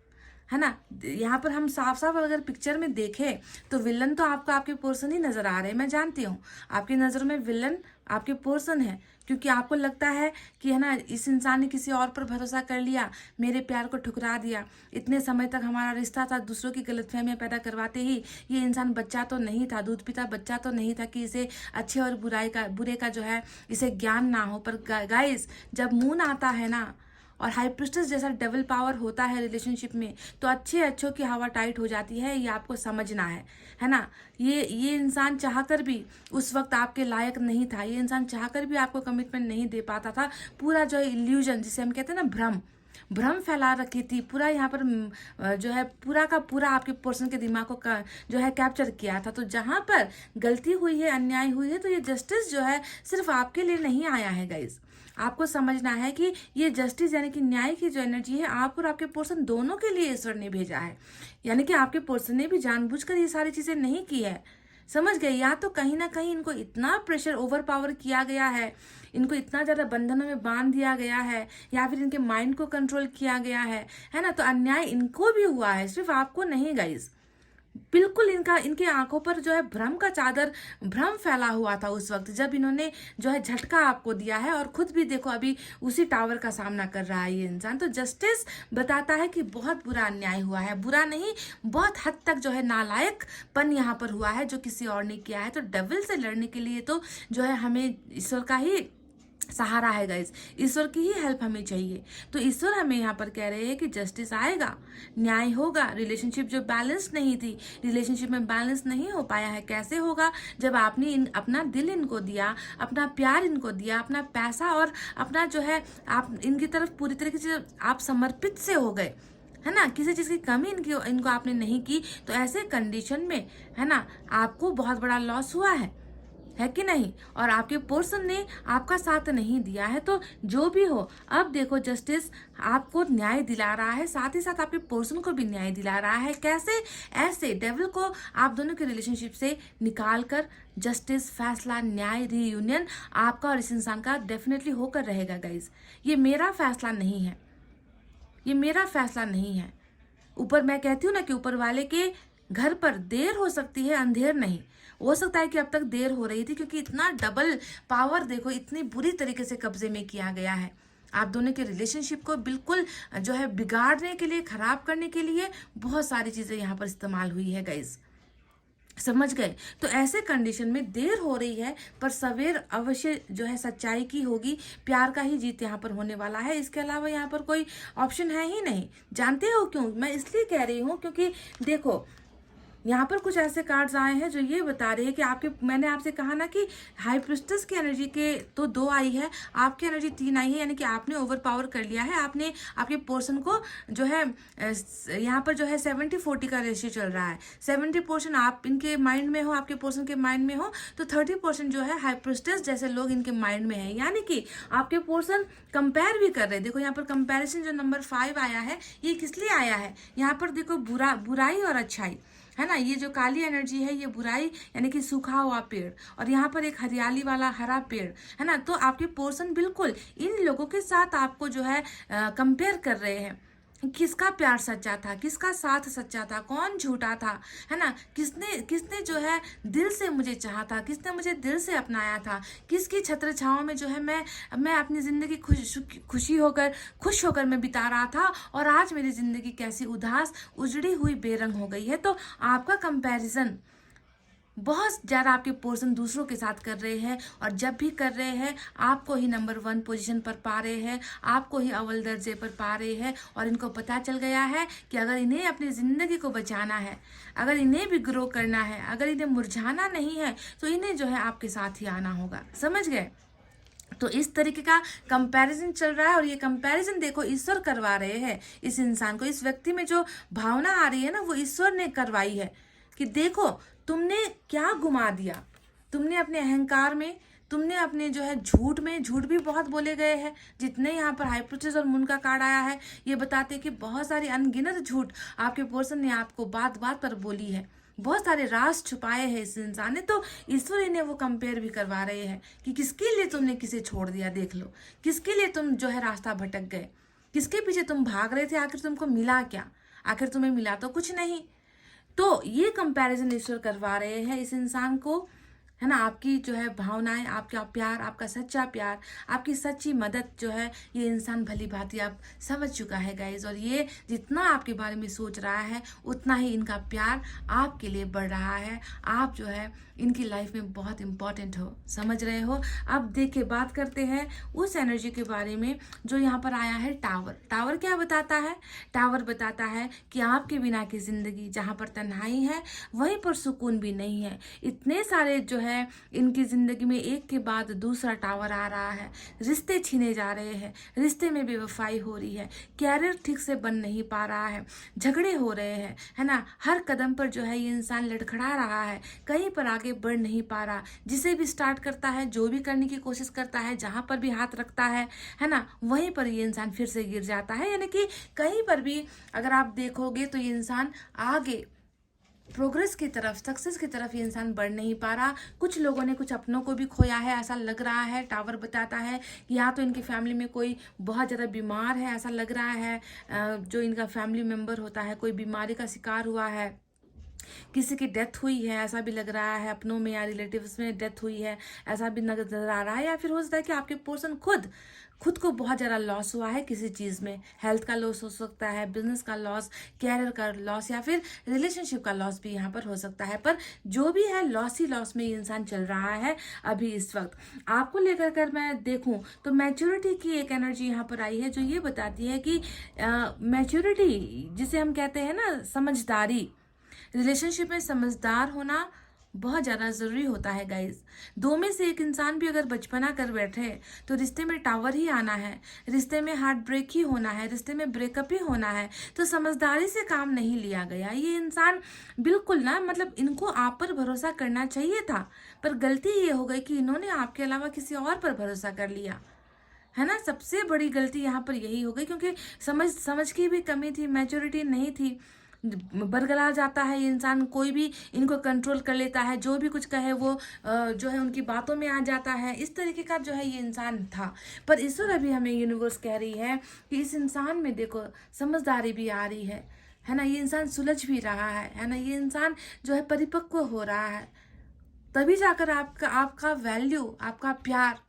है ना। यहाँ पर हम साफ साफ अगर पिक्चर में देखें तो विलन तो आपको आपके पोर्सन ही नजर आ रहे हैं। मैं जानती हूँ आपकी नज़रों में विलन आपके पोर्सन है, क्योंकि आपको लगता है कि, है ना, इस इंसान ने किसी और पर भरोसा कर लिया, मेरे प्यार को ठुकरा दिया, इतने समय तक हमारा रिश्ता था, दूसरों की गलतफहमियां पैदा करवाते ही ये इंसान बच्चा तो नहीं था, दूध पीता बच्चा तो नहीं था कि इसे अच्छे और बुरे का जो है इसे ज्ञान ना हो। पर गाइस, जब मून आता है ना और हाई प्रिस्टेस जैसा डबल पावर होता है रिलेशनशिप में, तो अच्छों की हवा टाइट हो जाती है। ये आपको समझना है ना। ये इंसान चाहकर भी उस वक्त आपके लायक नहीं था, ये इंसान चाहकर भी आपको कमिटमेंट नहीं दे पाता था। पूरा जो है इल्यूजन, जिसे हम कहते हैं ना, भ्रम फैला रखी थी पूरा, यहाँ पर जो है पूरा का पूरा आपके पर्सन के दिमाग को जो है कैप्चर किया था। तो जहाँ पर गलती हुई है, अन्याय हुई है, तो ये जस्टिस जो है सिर्फ आपके लिए नहीं आया है गाइज। आपको समझना है कि ये जस्टिस यानी कि न्याय की जो एनर्जी है, आप और आपके पर्सन दोनों के लिए ईश्वर ने भेजा है। यानी कि आपके पर्सन ने भी जानबूझकर ये सारी चीजें नहीं की है, समझ गए। या तो कहीं ना कहीं इनको इतना प्रेशर ओवर पावर किया गया है, इनको इतना ज्यादा बंधनों में बांध दिया गया है, या फिर इनके माइंड को कंट्रोल किया गया है ना। तो अन्याय इनको भी हुआ है, सिर्फ आपको नहीं गाइज। बिल्कुल इनके आंखों पर जो है भ्रम फैला हुआ था उस वक्त जब इन्होंने जो है झटका आपको दिया है। और खुद भी देखो अभी उसी टावर का सामना कर रहा है ये इंसान। तो जस्टिस बताता है कि बहुत बुरा अन्याय हुआ है, बुरा नहीं, बहुत हद तक जो है नालायकपन यहाँ पर हुआ है जो किसी और ने किया है। तो डेविल से लड़ने के लिए तो जो है हमें ईश्वर का ही सहारा है गाइज, ईश्वर की ही हेल्प हमें चाहिए। तो ईश्वर हमें यहाँ पर कह रहे हैं कि जस्टिस आएगा, न्याय होगा। रिलेशनशिप जो बैलेंस नहीं थी, रिलेशनशिप में बैलेंस नहीं हो पाया है, कैसे होगा? जब आपने अपना दिल इनको दिया, अपना प्यार इनको दिया, अपना पैसा और अपना जो है आप इनकी तरफ पूरी तरीके से आप समर्पित से हो गए, है ना, किसी चीज की कमी इनको आपने नहीं की। तो ऐसे कंडीशन में, है ना, आपको बहुत बड़ा लॉस हुआ है कि नहीं? और आपके पर्सन ने आपका साथ नहीं दिया है। तो जो भी हो, अब देखो जस्टिस आपको न्याय दिला रहा है, साथ ही साथ आपके पर्सन को भी न्याय दिला रहा है। कैसे? ऐसे डेविल को आप दोनों के रिलेशनशिप से निकाल कर जस्टिस, फैसला, न्याय, रीयूनियन आपका और इस इंसान का डेफिनेटली होकर रहेगा गाइज। ये मेरा फैसला नहीं है, ये मेरा फैसला नहीं है। ऊपर मैं कहती हूँ ना कि ऊपर वाले के घर पर देर हो सकती है, अंधेर नहीं। हो सकता है कि अब तक देर हो रही थी, क्योंकि इतना डबल पावर देखो इतनी बुरी तरीके से कब्जे में किया गया है। आप दोनों के रिलेशनशिप को बिल्कुल जो है बिगाड़ने के लिए, खराब करने के लिए बहुत सारी चीजें यहाँ पर इस्तेमाल हुई है गाइज, समझ गए? तो ऐसे कंडीशन में देर हो रही है, पर सवेर अवश्य जो है सच्चाई की होगी, प्यार का ही जीत यहाँ पर होने वाला है। इसके अलावा यहाँ पर कोई ऑप्शन है ही नहीं। जानते हो क्यों मैं इसलिए कह रही हूँ? क्योंकि देखो यहाँ पर कुछ ऐसे कार्ड्स आए हैं जो ये बता रहे हैं कि आपके, मैंने आपसे कहा ना कि हाई प्रिस्टेस की एनर्जी के तो 2 आई है, आपकी एनर्जी 3 आई है, यानी कि आपने ओवर पावर कर लिया है। आपने आपके पोर्शन को जो है यहाँ पर जो है 70-40 का रेशियो चल रहा है। 70% आप इनके माइंड में हो, आपके पोर्शन के माइंड में हो, तो 30% जो है हाई प्रिस्टेस जैसे लोग इनके माइंड में है, यानी कि आपके पोर्शन कंपेयर भी कर रहे हैं। देखो यहाँ पर कंपैरिजन जो नंबर 5 आया है, ये किस लिए आया है? यहाँ पर देखो बुराई और अच्छाई है ना, ये जो काली एनर्जी है ये बुराई यानी कि सूखा हुआ पेड़, और यहाँ पर एक हरियाली वाला हरा पेड़ है ना। तो आपके पोर्शन बिल्कुल इन लोगों के साथ आपको जो है कंपेयर कर रहे हैं। किसका प्यार सच्चा था, किसका साथ सच्चा था, कौन झूठा था, है ना। किसने किसने जो है दिल से मुझे चाहा था, किसने मुझे दिल से अपनाया था, किसकी छत्र छाँव में जो है मैं अपनी ज़िंदगी खुश होकर मैं बिता रहा था, और आज मेरी ज़िंदगी कैसी उदास उजड़ी हुई बेरंग हो गई है। तो आपका कंपैरिजन बहुत ज़्यादा आपके पोर्शन दूसरों के साथ कर रहे हैं, और जब भी कर रहे हैं आपको ही नंबर 1 पोजीशन पर पा रहे हैं, आपको ही अव्वल दर्जे पर पा रहे हैं। और इनको पता चल गया है कि अगर इन्हें अपनी ज़िंदगी को बचाना है, अगर इन्हें भी ग्रो करना है, अगर इन्हें मुरझाना नहीं है, तो इन्हें जो है आपके साथ ही आना होगा। समझ गए? तो इस तरीके का कंपैरिजन चल रहा है, और ये कंपैरिजन देखो ईश्वर करवा रहे हैं इस इंसान को। इस व्यक्ति में जो भावना आ रही है ना, वो ईश्वर ने करवाई है कि देखो तुमने क्या गुमा दिया, तुमने अपने अहंकार में, तुमने अपने जो है झूठ में, झूठ भी बहुत बोले गए हैं। जितने यहाँ पर हाइपोथेसिस और मून का कार्ड आया है, ये बताते कि बहुत सारी अनगिनत झूठ आपके पर्सन ने आपको बात बात पर बोली है, बहुत सारे राज छुपाए हैं इस इंसान ने। तो ईश्वर इन्हें वो कंपेयर भी करवा रहे हैं कि किसके लिए तुमने किसे छोड़ दिया, देख लो किसके लिए तुम जो है रास्ता भटक गए, किसके पीछे तुम भाग रहे थे, आखिर तुमको मिला क्या? आखिर तुम्हें मिला तो कुछ नहीं। तो ये कंपैरिजन ईश्वर करवा रहे हैं इस इंसान को, है ना। आपकी जो है भावनाएं, आपका प्यार, आपका सच्चा प्यार, आपकी सच्ची मदद जो है ये इंसान भली भांति आप समझ चुका है गाइज। और ये जितना आपके बारे में सोच रहा है उतना ही इनका प्यार आपके लिए बढ़ रहा है। आप जो है इनकी लाइफ में बहुत इंपॉर्टेंट हो, समझ रहे हो। अब देखिए बात करते हैं उस एनर्जी के बारे में जो यहाँ पर आया है टावर। टावर क्या बताता है? टावर बताता है कि आपके बिना की जिंदगी, जहाँ पर तन्हाई है वहीं पर सुकून भी नहीं है। इतने सारे जो है इनकी जिंदगी में एक के बाद दूसरा टावर आ रहा है, रिश्ते छीने जा रहे हैं, रिश्ते में बेवफाई हो रही है, कैरियर ठीक से बन नहीं पा रहा है, झगड़े हो रहे हैं, है ना। हर कदम पर जो है ये इंसान लड़खड़ा रहा है, कहीं पर आगे बढ़ नहीं पा रहा। जिसे भी स्टार्ट करता है, जो भी करने की कोशिश करता है, जहां पर भी हाथ रखता है ना, वहीं पर ये इंसान फिर से गिर जाता है। यानी कि कहीं पर भी अगर आप देखोगे तो ये इंसान आगे प्रोग्रेस की तरफ, सक्सेस की तरफ ये इंसान बढ़ नहीं पा रहा। कुछ लोगों ने कुछ अपनों को भी खोया है, ऐसा लग रहा है। टावर बताता है कि या तो इनकी फैमिली में कोई बहुत ज़्यादा बीमार है, ऐसा लग रहा है। जो इनका फैमिली मेम्बर होता है कोई बीमारी का शिकार हुआ है, किसी की डेथ हुई है, ऐसा भी लग रहा है। अपनों में या रिलेटिव्स में डेथ हुई है, ऐसा भी नजर आ रहा है। या फिर हो सकता है कि आपके पर्सन खुद को बहुत ज़्यादा लॉस हुआ है किसी चीज़ में। हेल्थ का लॉस हो सकता है, बिजनेस का लॉस, कैरियर का लॉस, या फिर रिलेशनशिप का लॉस भी यहाँ पर हो सकता है। पर जो भी है लॉस ही लॉस में ये इंसान चल रहा है अभी इस वक्त। आपको लेकर कर मैं देखूं तो मैच्योरिटी की एक एनर्जी यहाँ पर आई है जो ये बताती है कि मैच्योरिटी जिसे हम कहते हैं ना, समझदारी, रिलेशनशिप में समझदार होना बहुत ज़्यादा ज़रूरी होता है गाइज। दो में से एक इंसान भी अगर बचपना कर बैठे तो रिश्ते में टावर ही आना है, रिश्ते में हार्ट ब्रेक ही होना है, रिश्ते में ब्रेकअप ही होना है। तो समझदारी से काम नहीं लिया गया। ये इंसान बिल्कुल ना, मतलब इनको आप पर भरोसा करना चाहिए था, पर गलती ये हो गई कि इन्होंने आपके अलावा किसी और पर भरोसा कर लिया, है ना। सबसे बड़ी गलती यहाँ पर यही हो गई, क्योंकि समझ की भी कमी थी, मैच्योरिटी नहीं थी। बरगला जाता है ये इंसान, कोई भी इनको कंट्रोल कर लेता है, जो भी कुछ कहे वो जो है उनकी बातों में आ जाता है। इस तरीके का जो है ये इंसान था। पर ईश्वर अभी हमें यूनिवर्स कह रही है कि इस इंसान में देखो समझदारी भी आ रही है ना। ये इंसान सुलझ भी रहा है ना। ये इंसान जो है परिपक्व हो रहा है, तभी जाकर आपका वैल्यू, आपका प्यार,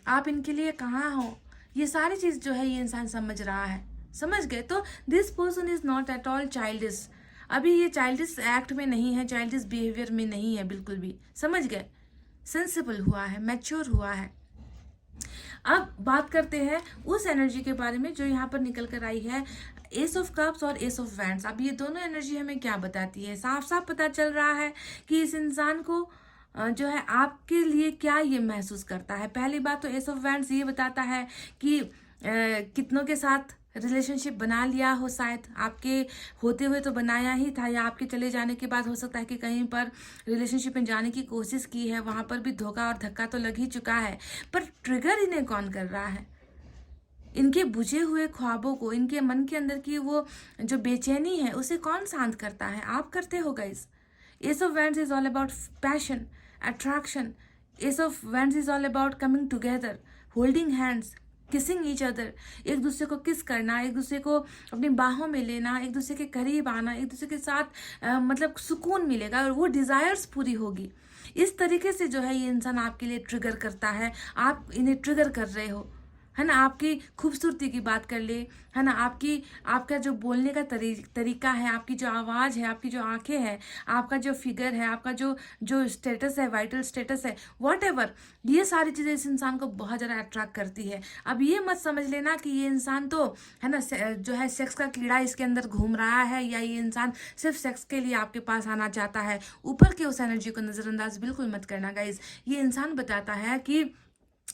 आप इनके लिए कहाँ हो, ये सारी चीज़ जो है ये इंसान समझ रहा है। समझ गए? तो this person is not at all childish. अभी ये चाइल्डिश एक्ट में नहीं है, चाइल्डिश बिहेवियर में नहीं है बिल्कुल भी। समझ गए? सेंसिबल हुआ है, मैच्योर हुआ है। अब बात करते हैं उस एनर्जी के बारे में जो यहाँ पर निकल कर आई है, एस ऑफ कप्स और एस ऑफ वैंड्स। अब ये दोनों एनर्जी हमें क्या बताती है? साफ साफ पता चल रहा है कि इस इंसान को जो है आपके लिए क्या ये महसूस करता है। पहली बात तो एस ऑफ वैंड्स ये बताता है कि कितनों के साथ रिलेशनशिप बना लिया हो, शायद आपके होते हुए तो बनाया ही था, या आपके चले जाने के बाद हो सकता है कि कहीं पर रिलेशनशिप में जाने की कोशिश की है, वहां पर भी धोखा और धक्का तो लग ही चुका है। पर ट्रिगर इन्हें कौन कर रहा है? इनके बुझे हुए ख्वाबों को, इनके मन के अंदर की वो जो बेचैनी है, उसे कौन शांत करता है? आप करते हो guys. S of wands is all about passion, attraction. S of wands is all about coming together, holding hands, kissing each other. एक दूसरे को किस करना, एक दूसरे को अपनी बाहों में लेना, एक दूसरे के करीब आना, एक दूसरे के साथ मतलब सुकून मिलेगा और वो डिजायर्स पूरी होगी। इस तरीके से जो है ये इंसान आपके लिए ट्रिगर करता है, आप इन्हें ट्रिगर कर रहे हो, है ना। आपकी खूबसूरती की बात कर ले, है ना, आपका जो बोलने का तरीका है, आपकी जो आवाज़ है, आपकी जो आंखें हैं, आपका जो फिगर है, आपका जो स्टेटस है, वाइटल स्टेटस है, वॉट ये सारी चीज़ें इस इंसान को बहुत ज़्यादा अट्रैक्ट करती है। अब ये मत समझ लेना कि ये इंसान तो है ना जो है सेक्स का कीड़ा इसके अंदर घूम रहा है, या ये इंसान सिर्फ सेक्स के लिए आपके पास आना चाहता है। ऊपर के उस एनर्जी को नज़रअंदाज बिल्कुल मत करना गाइज। ये इंसान बताता है कि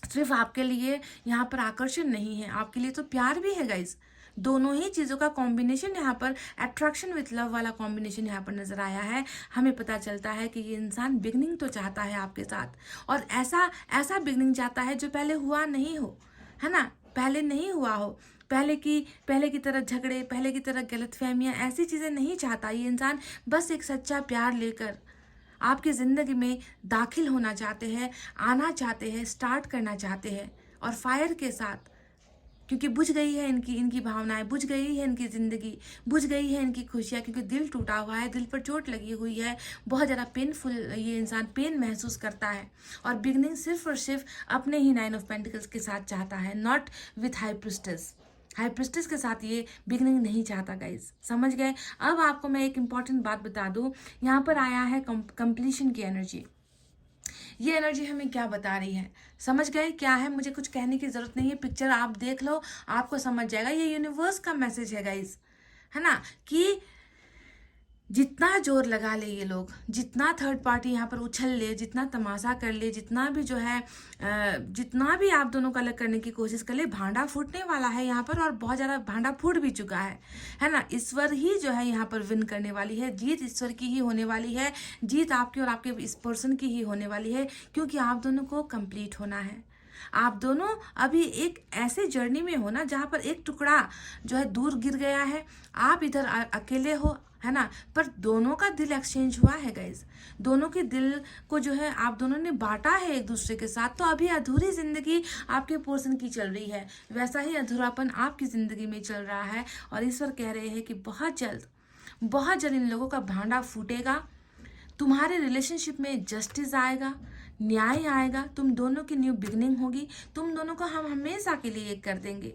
सिर्फ आपके लिए यहाँ पर आकर्षण नहीं है, आपके लिए तो प्यार भी है गाइज। दोनों ही चीज़ों का कॉम्बिनेशन यहाँ पर, अट्रैक्शन विथ लव वाला कॉम्बिनेशन यहाँ पर नजर आया है। हमें पता चलता है कि ये इंसान बिगनिंग तो चाहता है आपके साथ, और ऐसा बिगनिंग चाहता है जो पहले हुआ नहीं हो, है ना, पहले नहीं हुआ हो। पहले की तरह झगड़े, पहले की तरह गलतफहमियाँ, ऐसी चीज़ें नहीं चाहता ये इंसान। बस एक सच्चा प्यार लेकर आपकी ज़िंदगी में दाखिल होना चाहते हैं, आना चाहते हैं, स्टार्ट करना चाहते हैं, और फायर के साथ, क्योंकि बुझ गई है इनकी भावनाएं, बुझ गई है इनकी ज़िंदगी, बुझ गई है इनकी खुशियाँ, क्योंकि दिल टूटा हुआ है, दिल पर चोट लगी हुई है, बहुत ज़्यादा पेनफुल ये इंसान पेन महसूस करता है। और बिगनिंग सिर्फ और सिर्फ अपने ही 9 ऑफ पेंटिकल्स के साथ चाहता है, नॉट विथ हाई प्रिस्टेस के साथ ये बिगनिंग नहीं चाहता गाइज, समझ गए। अब आपको मैं एक इंपॉर्टेंट बात बता दूं, यहाँ पर आया है कंप्लीशन की एनर्जी। ये एनर्जी हमें क्या बता रही है, समझ गए क्या है? मुझे कुछ कहने की जरूरत नहीं है, पिक्चर आप देख लो, आपको समझ जाएगा। ये यूनिवर्स का मैसेज है गाइज, है ना, कि जितना जोर लगा ले ये लोग, जितना थर्ड पार्टी यहाँ पर उछल ले, जितना तमाशा कर ले, जितना भी जो है जितना भी आप दोनों को अलग करने की कोशिश कर ले, भांडा फूटने वाला है यहाँ पर, और बहुत ज़्यादा भांडा फूट भी चुका है ना। ईश्वर ही जो है यहाँ पर विन करने वाली है, जीत ईश्वर की ही होने वाली है, जीत आपकी और आपके इस पर्सन की ही होने वाली है, क्योंकि आप दोनों को कंप्लीट होना है। आप दोनों अभी एक ऐसे जर्नी में हो ना जहाँ पर एक टुकड़ा जो है दूर गिर गया है, आप इधर अकेले हो, है ना, पर दोनों का दिल एक्सचेंज हुआ है गाइज। दोनों के दिल को जो है आप दोनों ने बांटा है एक दूसरे के साथ। तो अभी अधूरी जिंदगी आपके पर्सन की चल रही है, वैसा ही अधूरापन आपकी जिंदगी में चल रहा है, और ईश्वर कह रहे हैं कि बहुत जल्द इन लोगों का भांडा फूटेगा, तुम्हारे रिलेशनशिप में जस्टिस आएगा, न्याय आएगा, तुम दोनों की न्यू बिगनिंग होगी, तुम दोनों को हम हमेशा के लिए एक कर देंगे,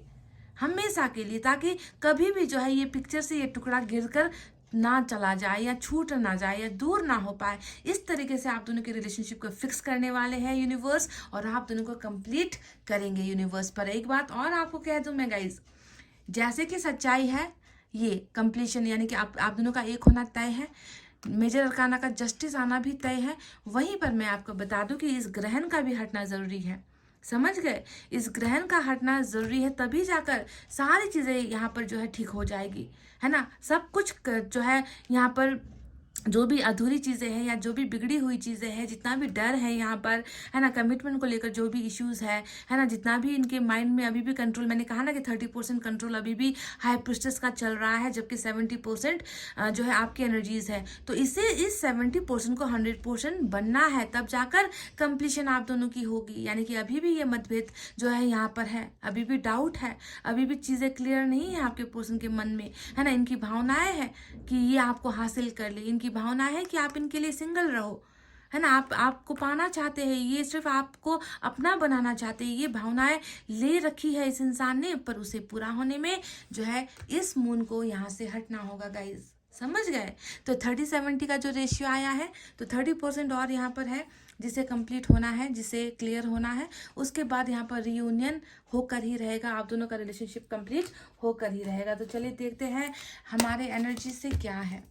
हमेशा के लिए, ताकि कभी भी जो है ये पिक्चर से ये टुकड़ा गिरकर ना चला जाए, या छूट ना जाए, या दूर ना हो पाए। इस तरीके से आप दोनों के रिलेशनशिप को फिक्स करने वाले हैं यूनिवर्स, और आप दोनों को कंप्लीट करेंगे यूनिवर्स। पर एक बात और आपको कह दूं मैं गाइज, जैसे कि सच्चाई है, ये कंप्लीशन यानी कि आप दोनों का एक होना तय है, मेजर अरकाना का जस्टिस आना भी तय है। वहीं पर मैं आपको बता दूं कि इस ग्रहण का भी हटना जरूरी है, समझ गए। इस ग्रहण का हटना जरूरी है, तभी जाकर सारी चीजें यहाँ पर जो है ठीक हो जाएगी, है ना। सब कुछ जो है यहाँ पर जो भी अधूरी चीज़ें हैं, या जो भी बिगड़ी हुई चीज़ें हैं, जितना भी डर है यहाँ पर, है ना, कमिटमेंट को लेकर जो भी इश्यूज है ना, जितना भी इनके माइंड में अभी भी कंट्रोल, मैंने कहा ना कि 30% कंट्रोल अभी भी हाई प्रिस्टेस का चल रहा है, जबकि 70% जो है आपकी एनर्जीज है। तो इस 70% को 100% बनना है, तब जाकर कंप्लीशन आप दोनों की होगी। यानी कि अभी भी ये मतभेद जो है यहाँ पर है, अभी भी डाउट है, अभी भी चीज़ें क्लियर नहीं है आपके पर्सन के मन में, है ना। इनकी भावनाएं है कि ये आपको हासिल कर ले, इनकी भावना है कि आप इनके लिए सिंगल रहो, है ना, आपको पाना चाहते हैं, ये सिर्फ आपको अपना बनाना चाहते हैं। ये भावनाएं ले रखी है इस इंसान ने, पर उसे पूरा होने में जो है इस मून को यहाँ से हटना होगा गाइज, समझ गए? तो 30-70 का जो रेशियो आया है, तो 30% और यहाँ पर है जिसे कंप्लीट होना है, जिसे क्लियर होना है। उसके बाद यहाँ पर रियूनियन होकर ही रहेगा, आप दोनों का रिलेशनशिप कंप्लीट होकर ही रहेगा। तो चलिए देखते हैं हमारे एनर्जी से क्या है।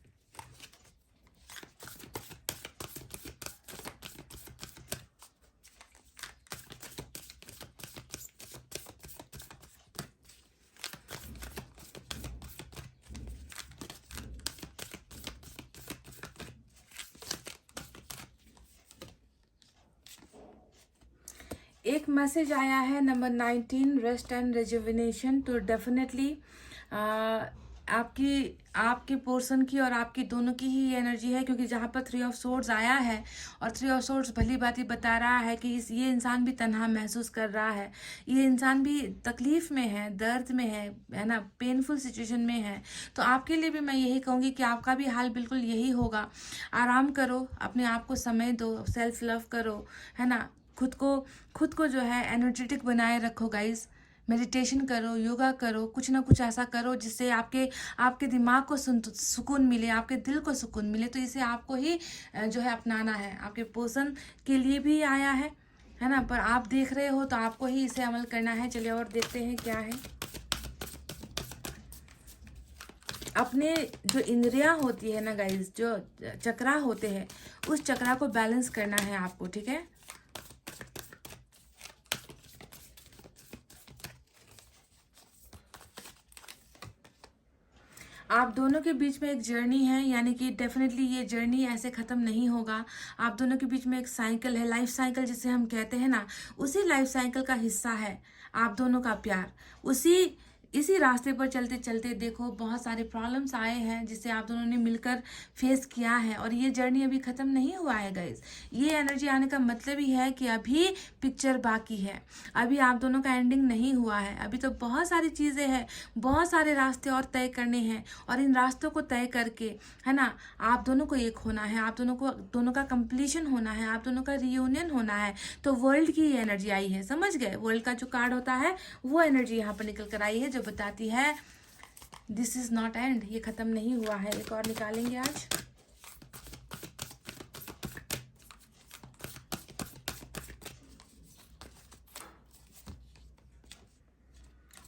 एक मैसेज आया है नंबर 19, रेस्ट एंड रेजुविनेशन। तो डेफिनेटली आपके पोर्सन की और आपकी दोनों की ही एनर्जी है, क्योंकि जहाँ पर 3 ऑफ सोर्ड्स आया है और 3 ऑफ सोर्ड्स भली बात बता रहा है कि ये इंसान भी तन्हा महसूस कर रहा है, ये इंसान भी तकलीफ में है, दर्द में है ना, पेनफुल सिचुएशन में है। तो आपके लिए भी मैं यही कहूँगी कि आपका भी हाल बिल्कुल यही होगा। आराम करो, अपने आप को समय दो, सेल्फ लव करो, है ना, खुद को जो है एनर्जेटिक बनाए रखो गाइस। मेडिटेशन करो, योगा करो, कुछ ना कुछ ऐसा करो जिससे आपके दिमाग को सुकून मिले, आपके दिल को सुकून मिले। तो इसे आपको ही जो है अपनाना है, आपके पर्सन के लिए भी आया है ना, पर आप देख रहे हो तो आपको ही इसे अमल करना है। चलिए और देखते हैं क्या है। अपने जो इंद्रियां होती है ना गाइस, जो चक्रा होते हैं, उस चक्रा को बैलेंस करना है आपको, ठीक है। आप दोनों के बीच में एक जर्नी है, यानी कि डेफिनेटली ये जर्नी ऐसे ख़त्म नहीं होगा। आप दोनों के बीच में एक साइकिल है, लाइफ साइकिल जिसे हम कहते हैं ना, उसी लाइफ साइकिल का हिस्सा है आप दोनों का प्यार। इसी रास्ते पर चलते चलते देखो बहुत सारे प्रॉब्लम्स आए हैं जिसे आप दोनों ने मिलकर फेस किया है, और ये जर्नी अभी ख़त्म नहीं हुआ है गाइस। ये एनर्जी आने का मतलब ही है कि अभी पिक्चर बाकी है, अभी आप दोनों का एंडिंग नहीं हुआ है। अभी तो बहुत सारी चीज़ें हैं, बहुत सारे रास्ते और तय करने हैं, और इन रास्तों को तय करके, है ना, आप दोनों को एक होना है, आप दोनों का कंप्लीशन होना है, आप दोनों का रियूनियन होना है। तो वर्ल्ड की एनर्जी आई है, समझ गए? वर्ल्ड का जो कार्ड होता है वो एनर्जी यहाँ पर निकल कर आई है, जो बताती है दिस इज नॉट एंड, ये खत्म नहीं हुआ है। एक और निकालेंगे आज।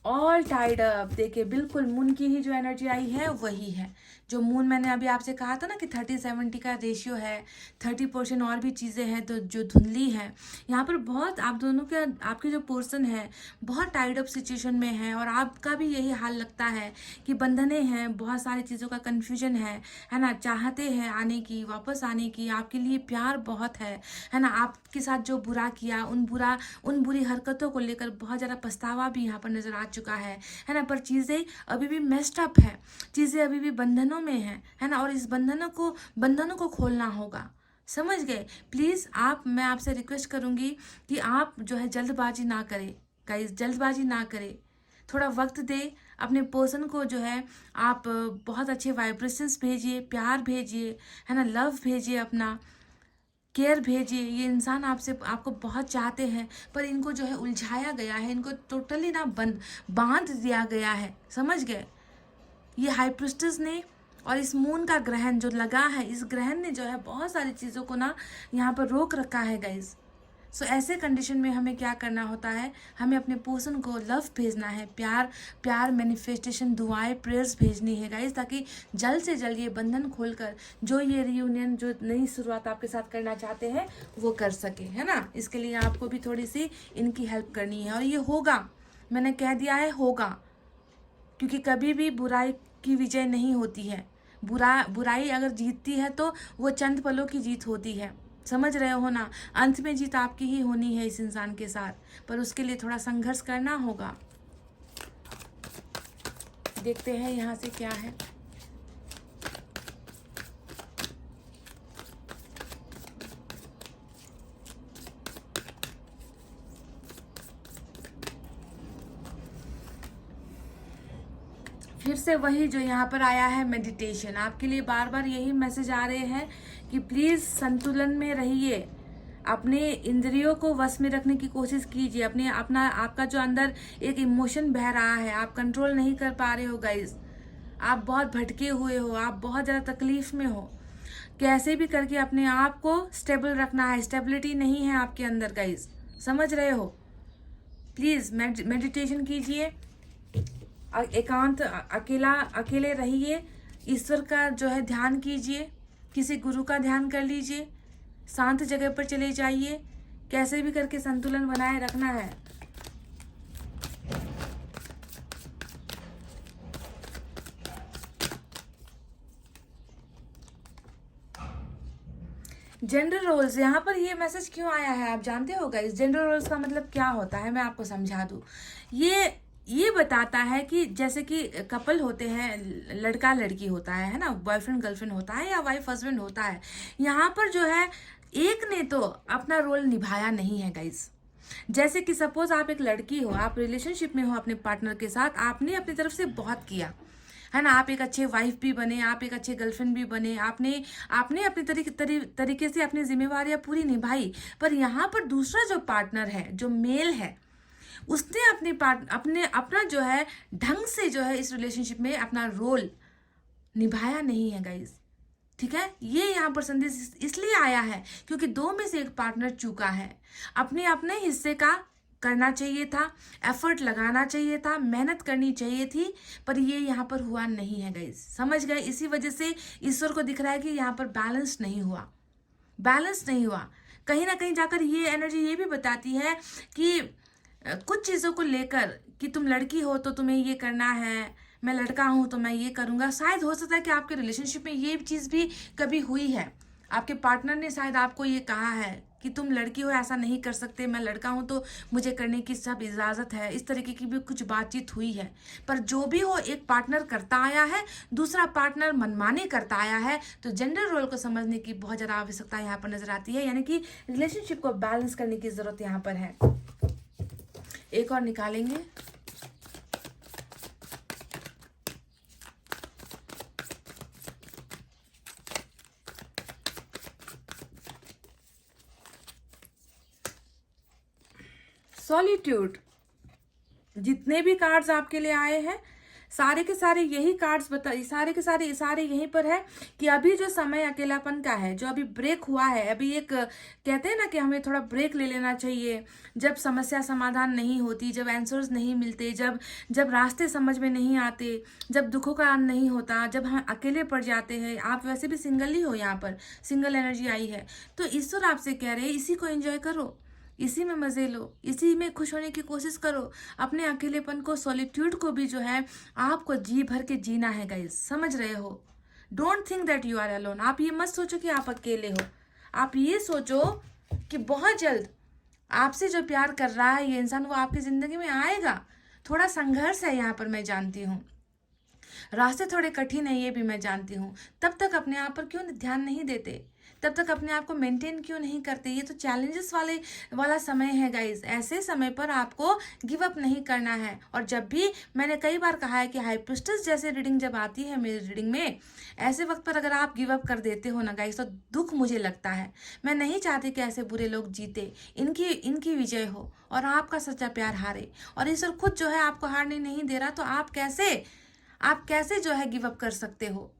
All tied up. देखिए बिल्कुल मून की ही जो एनर्जी आई है वही है, जो मून मैंने अभी आपसे कहा था ना कि 30-70 का रेशियो है, 30% और भी चीज़ें हैं तो जो धुंधली है। यहाँ पर बहुत आप दोनों के, आपके जो पर्सन है बहुत टाइड अप सिचुएशन में है, और आपका भी यही हाल लगता है कि बंधने हैं, बहुत सारी चीज़ों का कन्फ्यूजन है ना, चाहते हैं आने की, वापस आने की, आपके लिए प्यार बहुत है ना। आपके साथ जो बुरा किया, उन बुरी हरकतों को लेकर बहुत ज़्यादा पछतावा भी यहाँ पर नज़र आ चुका है ना, पर चीज़ें अभी भी मेस्ड अप है, चीज़ें अभी भी बंधनों में है ना, और इस बंधनों को खोलना होगा, समझ गए? प्लीज़ मैं आपसे रिक्वेस्ट करूँगी कि आप जो है जल्दबाजी ना करें गाइस, जल्दबाजी ना करें, थोड़ा वक्त दे अपने पर्सन को, जो है आप बहुत अच्छे वाइब्रेशंस भेजिए, प्यार भेजिए, है ना, लव भेजिए, अपना केयर भेजिए। ये इंसान आपको बहुत चाहते हैं, पर इनको जो है उलझाया गया है, इनको टोटली ना बांध दिया गया है, समझ गए? ये हाई प्रिस्टेस ने और इस मून का ग्रहण जो लगा है, इस ग्रहण ने जो है बहुत सारी चीज़ों को ना यहाँ पर रोक रखा है गाइज। सो ऐसे कंडीशन में हमें क्या करना होता है, हमें अपने पर्सन को लव भेजना है, प्यार मैनिफेस्टेशन, दुआएं, प्रेयर्स भेजनी है गाइज, ताकि जल्द से जल्द ये बंधन खोलकर जो ये रियूनियन, जो नई शुरुआत आपके साथ करना चाहते हैं वो कर सके, है ना। इसके लिए आपको भी थोड़ी सी इनकी हेल्प करनी है, और ये होगा, मैंने कह दिया है होगा, क्योंकि कभी भी बुराई की विजय नहीं होती है। बुराई अगर जीतती है तो वो चंद पलों की जीत होती है, समझ रहे हो ना। अंत में जीत आपकी ही होनी है इस इंसान के साथ, पर उसके लिए थोड़ा संघर्ष करना होगा। देखते हैं यहाँ से क्या है। फिर से वही जो यहाँ पर आया है, मेडिटेशन। आपके लिए बार बार यही मैसेज आ रहे हैं कि प्लीज़ संतुलन में रहिए, अपने इंद्रियों को वश में रखने की कोशिश कीजिए। आपका जो अंदर एक इमोशन बह रहा है, आप कंट्रोल नहीं कर पा रहे हो गाइज, आप बहुत भटके हुए हो, आप बहुत ज़्यादा तकलीफ में हो। कैसे भी करके अपने आप को स्टेबल रखना है, स्टेबिलिटी नहीं है आपके अंदर गाइज, समझ रहे हो। प्लीज़ मेडिटेशन कीजिए, एकांत अकेले रहिए, ईश्वर का जो है ध्यान कीजिए, किसी गुरु का ध्यान कर लीजिए, शांत जगह पर चले जाइए, कैसे भी करके संतुलन बनाए रखना है। जेंडर रोल्स, यहाँ पर ये मैसेज क्यों आया है आप जानते हो गाइस? जेंडर रोल्स का मतलब क्या होता है, मैं आपको समझा दूँ। ये बताता है कि जैसे कि कपल होते हैं, लड़का लड़की होता है ना, बॉयफ्रेंड गर्लफ्रेंड होता है या वाइफ हस्बैंड होता है। यहाँ पर जो है एक ने तो अपना रोल निभाया नहीं है गाइस। जैसे कि सपोज आप एक लड़की हो, आप रिलेशनशिप में हो अपने पार्टनर के साथ, आपने अपनी तरफ से बहुत किया है ना, आप एक अच्छे वाइफ भी बने, आप एक अच्छे गर्लफ्रेंड भी बने, आपने अपने तरीके से अपनी जिम्मेवारियां पूरी निभाई। पर यहाँ पर दूसरा जो पार्टनर है, जो मेल है, उसने अपना जो है ढंग से जो है इस रिलेशनशिप में अपना रोल निभाया नहीं है गाइज। ठीक है, ये यहाँ पर संदेश इसलिए आया है क्योंकि दो में से एक पार्टनर चूका है। अपने अपने हिस्से का करना चाहिए था, एफर्ट लगाना चाहिए था, मेहनत करनी चाहिए थी, पर ये यहाँ पर हुआ नहीं है गाइज, समझ गए। इसी वजह से ईश्वर को दिख रहा है कि यहाँ पर बैलेंस नहीं हुआ, बैलेंस नहीं हुआ। कहीं ना कहीं जाकर ये एनर्जी ये भी बताती है कि कुछ चीज़ों को लेकर कि तुम लड़की हो तो तुम्हें ये करना है, मैं लड़का हूँ तो मैं ये करूँगा। शायद हो सकता है कि आपके रिलेशनशिप में ये चीज़ भी कभी हुई है, आपके पार्टनर ने शायद आपको ये कहा है कि तुम लड़की हो, ऐसा नहीं कर सकते, मैं लड़का हूँ तो मुझे करने की सब इजाज़त है। इस तरीके की भी कुछ बातचीत हुई है। पर जो भी हो, एक पार्टनर करता आया है, दूसरा पार्टनर मनमानी करता आया है, तो जेंडर रोल को समझने की बहुत ज़्यादा आवश्यकता यहाँ पर नजर आती है। यानी कि रिलेशनशिप को बैलेंस करने की ज़रूरत यहाँ पर है। एक और निकालेंगे। सॉलिट्यूड, जितने भी कार्ड्स आपके लिए आए हैं सारे के सारे यही कार्ड्स सारे के सारे यहीं पर है कि अभी जो समय अकेलापन का है, जो अभी ब्रेक हुआ है, अभी एक कहते हैं ना कि हमें थोड़ा ब्रेक ले लेना चाहिए। जब समस्या समाधान नहीं होती, जब आंसर्स नहीं मिलते, जब रास्ते समझ में नहीं आते, जब दुखों का अंत नहीं होता, जब हम अकेले पड़ जाते हैं। आप वैसे भी सिंगल ही हो, यहाँ पर सिंगल एनर्जी आई है, तो ईश्वर आपसे कह रहे हैं इसी को एंजॉय करो, इसी में मजे लो, इसी में खुश होने की कोशिश करो। अपने अकेलेपन को, सॉलिट्यूड को भी जो है आपको जी भर के जीना है गाइस, समझ रहे हो। Don't think that you are alone. आप ये मत सोचो कि आप अकेले हो, आप ये सोचो कि बहुत जल्द आपसे जो प्यार कर रहा है ये इंसान, वो आपकी जिंदगी में आएगा। थोड़ा संघर्ष है यहाँ पर, मैं जानती हूँ, रास्ते थोड़े कठिन है, ये भी मैं जानती हूँ। तब तक अपने आप पर क्यों ध्यान नहीं देते, तब तक अपने आप को मेंटेन क्यों नहीं करते? ये तो चैलेंजेस वाला समय है गाइज। ऐसे समय पर आपको गिव अप नहीं करना है। और जब भी, मैंने कई बार कहा है कि हाई प्रिस्टेस जैसे रीडिंग जब आती है मेरी रीडिंग में, ऐसे वक्त पर अगर आप गिव अप कर देते हो ना गाइज, तो दुख मुझे लगता है। मैं नहीं चाहती कि ऐसे बुरे लोग जीते, इनकी विजय हो और आपका सच्चा प्यार हारे। और ईश्वर खुद जो है आपको हारने नहीं दे रहा, तो आप कैसे जो है गिव अप कर सकते हो?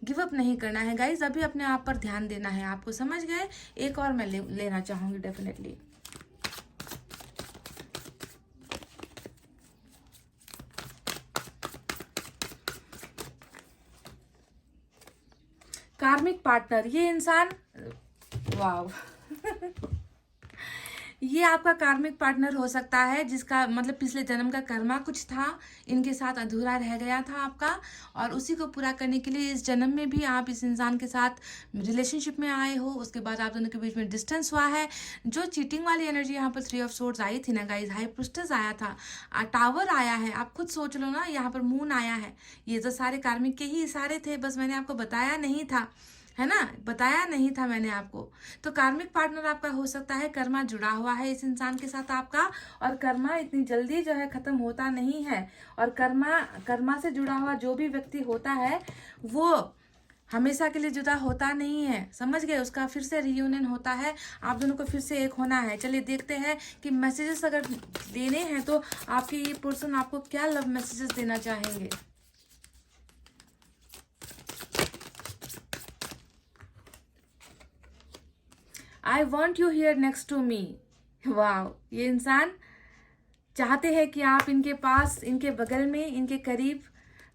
गिव अप नहीं करना है गाइज, अभी अपने आप पर ध्यान देना है आपको, समझ गए। एक और मैं लेना चाहूंगी डेफिनेटली। कार्मिक पार्टनर, ये इंसान, वाव ये आपका कार्मिक पार्टनर हो सकता है जिसका मतलब पिछले जन्म का कर्मा कुछ था, इनके साथ अधूरा रह गया था आपका, और उसी को पूरा करने के लिए इस जन्म में भी आप इस इंसान के साथ रिलेशनशिप में आए हो। उसके बाद आप दोनों के बीच में डिस्टेंस हुआ है। जो चीटिंग वाली एनर्जी यहाँ पर 3 ऑफ सोर्ड्स आई थी ना गाइज, हाई प्रिस्टेस आया था, टावर आया है, आप खुद सोच लो ना, यहाँ पर मून आया है। ये तो सारे कार्मिक के ही इशारे थे, बस मैंने आपको बताया नहीं था, है ना, बताया नहीं था मैंने आपको। तो कार्मिक पार्टनर आपका हो सकता है, कर्मा जुड़ा हुआ है इस इंसान के साथ आपका, और कर्मा इतनी जल्दी जो है खत्म होता नहीं है। और कर्मा से जुड़ा हुआ जो भी व्यक्ति होता है वो हमेशा के लिए जुदा होता नहीं है, समझ गए। उसका फिर से रियूनियन होता है, आप दोनों को फिर से एक होना है। चलिए देखते हैं कि मैसेजेस अगर देने हैं तो आपके ये पर्सन आपको क्या लव मैसेजेस देना चाहेंगे। I want you here next to me. वाह, ये इंसान चाहते हैं कि आप इनके पास, इनके बगल में, इनके करीब,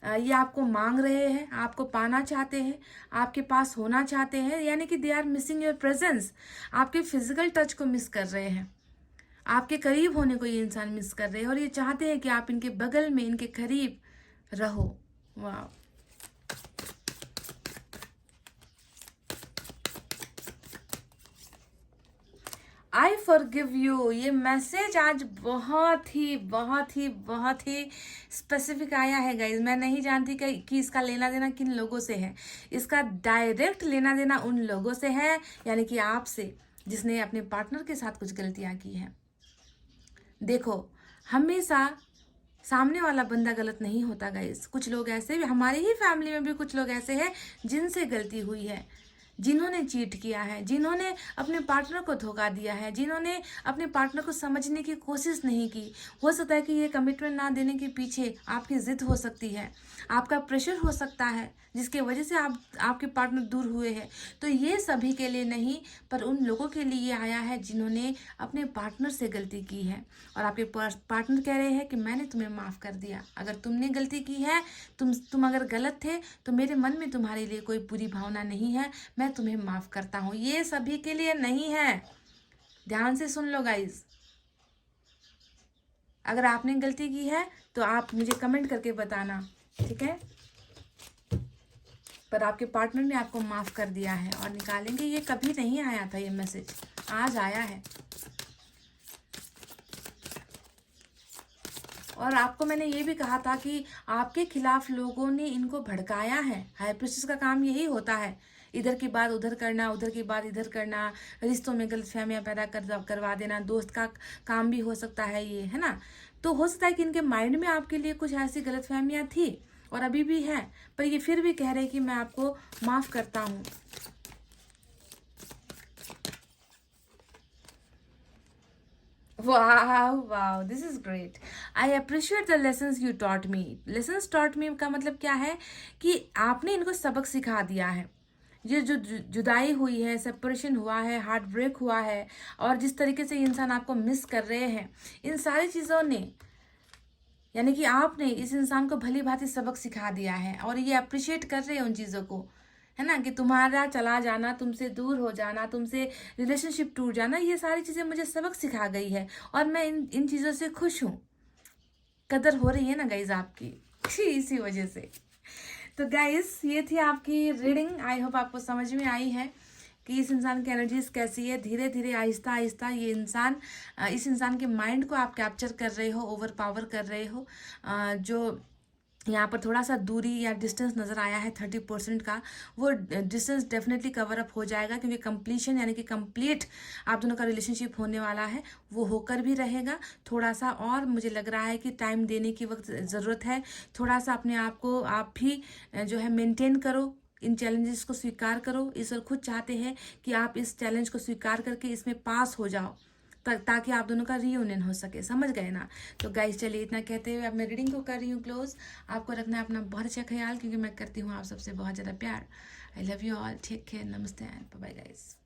ये आपको मांग रहे हैं, आपको पाना चाहते हैं, आपके पास होना चाहते हैं, यानी कि they are missing your presence. आपके फिजिकल टच को मिस कर रहे हैं, आपके करीब होने को ये इंसान मिस कर रहे हैं और ये चाहते हैं कि आप इनके बगल में, इनके करीब रहो। वाह, आई फॉरगिव यू। ये मैसेज आज बहुत ही स्पेसिफिक आया है गाइज। मैं नहीं जानती कि इसका लेना देना किन लोगों से है। इसका डायरेक्ट लेना देना उन लोगों से है, यानी कि आपसे, जिसने अपने पार्टनर के साथ कुछ गलतियां की हैं। देखो, हमेशा सामने वाला बंदा गलत नहीं होता गाइज। कुछ लोग ऐसे भी, हमारी ही फैमिली में भी कुछ लोग ऐसे हैं जिनसे गलती हुई है, जिन्होंने चीट किया है, जिन्होंने अपने पार्टनर को धोखा दिया है, जिन्होंने अपने पार्टनर को समझने की कोशिश नहीं की। हो सकता है कि ये कमिटमेंट ना देने के पीछे आपकी जिद हो सकती है, आपका प्रेशर हो सकता है, जिसके वजह से आपके पार्टनर दूर हुए हैं। तो ये सभी के लिए नहीं, पर उन लोगों के लिए आया है जिन्होंने अपने पार्टनर से गलती की है और आपके पार्टनर कह रहे हैं कि मैंने तुम्हें माफ़ कर दिया। अगर तुमने गलती की है, तुम अगर गलत थे, तो मेरे मन में तुम्हारे लिए कोई बुरी भावना नहीं है, मैं तुम्हें माफ़ करता हूँ। ये सभी के लिए नहीं है, ध्यान से सुन लो गाइज। अगर आपने गलती की है तो आप मुझे कमेंट करके बताना, ठीक है? पर आपके पार्टनर ने आपको माफ़ कर दिया है और निकालेंगे। ये कभी नहीं आया था, ये मैसेज आज आया है। और आपको मैंने ये भी कहा था कि आपके खिलाफ लोगों ने इनको भड़काया है। हाई प्रीस्टेस का काम यही होता है, इधर की बात उधर करना, उधर की बात इधर करना, रिश्तों में गलतफहमियां पैदा करवा देना। दोस्त का काम भी हो सकता है ये, है ना? तो हो सकता है कि इनके माइंड में आपके लिए कुछ ऐसी गलतफहमियां थी और अभी भी है, पर ये फिर भी कह रहे हैं कि मैं आपको माफ़ करता हूँ। वाह, this is great. I appreciate the lessons you taught me. Lessons taught me का मतलब क्या है कि आपने इनको सबक सिखा दिया है। ये जो जुदाई हुई है, सेपरेशन हुआ है, हार्ट ब्रेक हुआ है, और जिस तरीके से इंसान आपको मिस कर रहे हैं, इन सारी चीज़ों ने, यानी कि आपने इस इंसान को भली भांति सबक सिखा दिया है और ये अप्रिशिएट कर रहे हैं उन चीज़ों को, है ना? कि तुम्हारा चला जाना, तुमसे दूर हो जाना, तुमसे रिलेशनशिप टूट जाना, ये सारी चीज़ें मुझे सबक सिखा गई है और मैं इन चीज़ों से खुश हूँ। कदर हो रही है ना गाइज आपकी, इसी वजह से। तो गाइज, ये थी आपकी रीडिंग। आई होप आपको समझ में आई है कि इस इंसान की एनर्जीज कैसी है। धीरे धीरे, आहिस्ता आहिस्ता ये इंसान, इस इंसान के माइंड को आप कैप्चर कर रहे हो, ओवर पावर कर रहे हो। जो यहाँ पर थोड़ा सा दूरी या डिस्टेंस नज़र आया है 30% का, वो डिस्टेंस डेफिनेटली कवर अप हो जाएगा, क्योंकि कंप्लीशन यानी कि कंप्लीट आप दोनों का रिलेशनशिप होने वाला है, वो होकर भी रहेगा। थोड़ा सा और मुझे लग रहा है कि टाइम देने की वक्त ज़रूरत है। थोड़ा सा अपने आप को आप भी जो है मेंटेन करो, इन चैलेंजेस को स्वीकार करो। ईश्वर खुद चाहते हैं कि आप इस चैलेंज को स्वीकार करके इसमें पास हो जाओ, ताकि आप दोनों का रीयूनियन हो सके। समझ गए ना? तो गाइस, चलिए इतना कहते हुए अब मैं रीडिंग को कर रही हूँ क्लोज। आपको रखना है अपना बहुत अच्छा ख्याल, क्योंकि मैं करती हूँ आप सबसे बहुत ज़्यादा प्यार। I love you all, take care, नमस्ते एंड बाय बाय गाइस।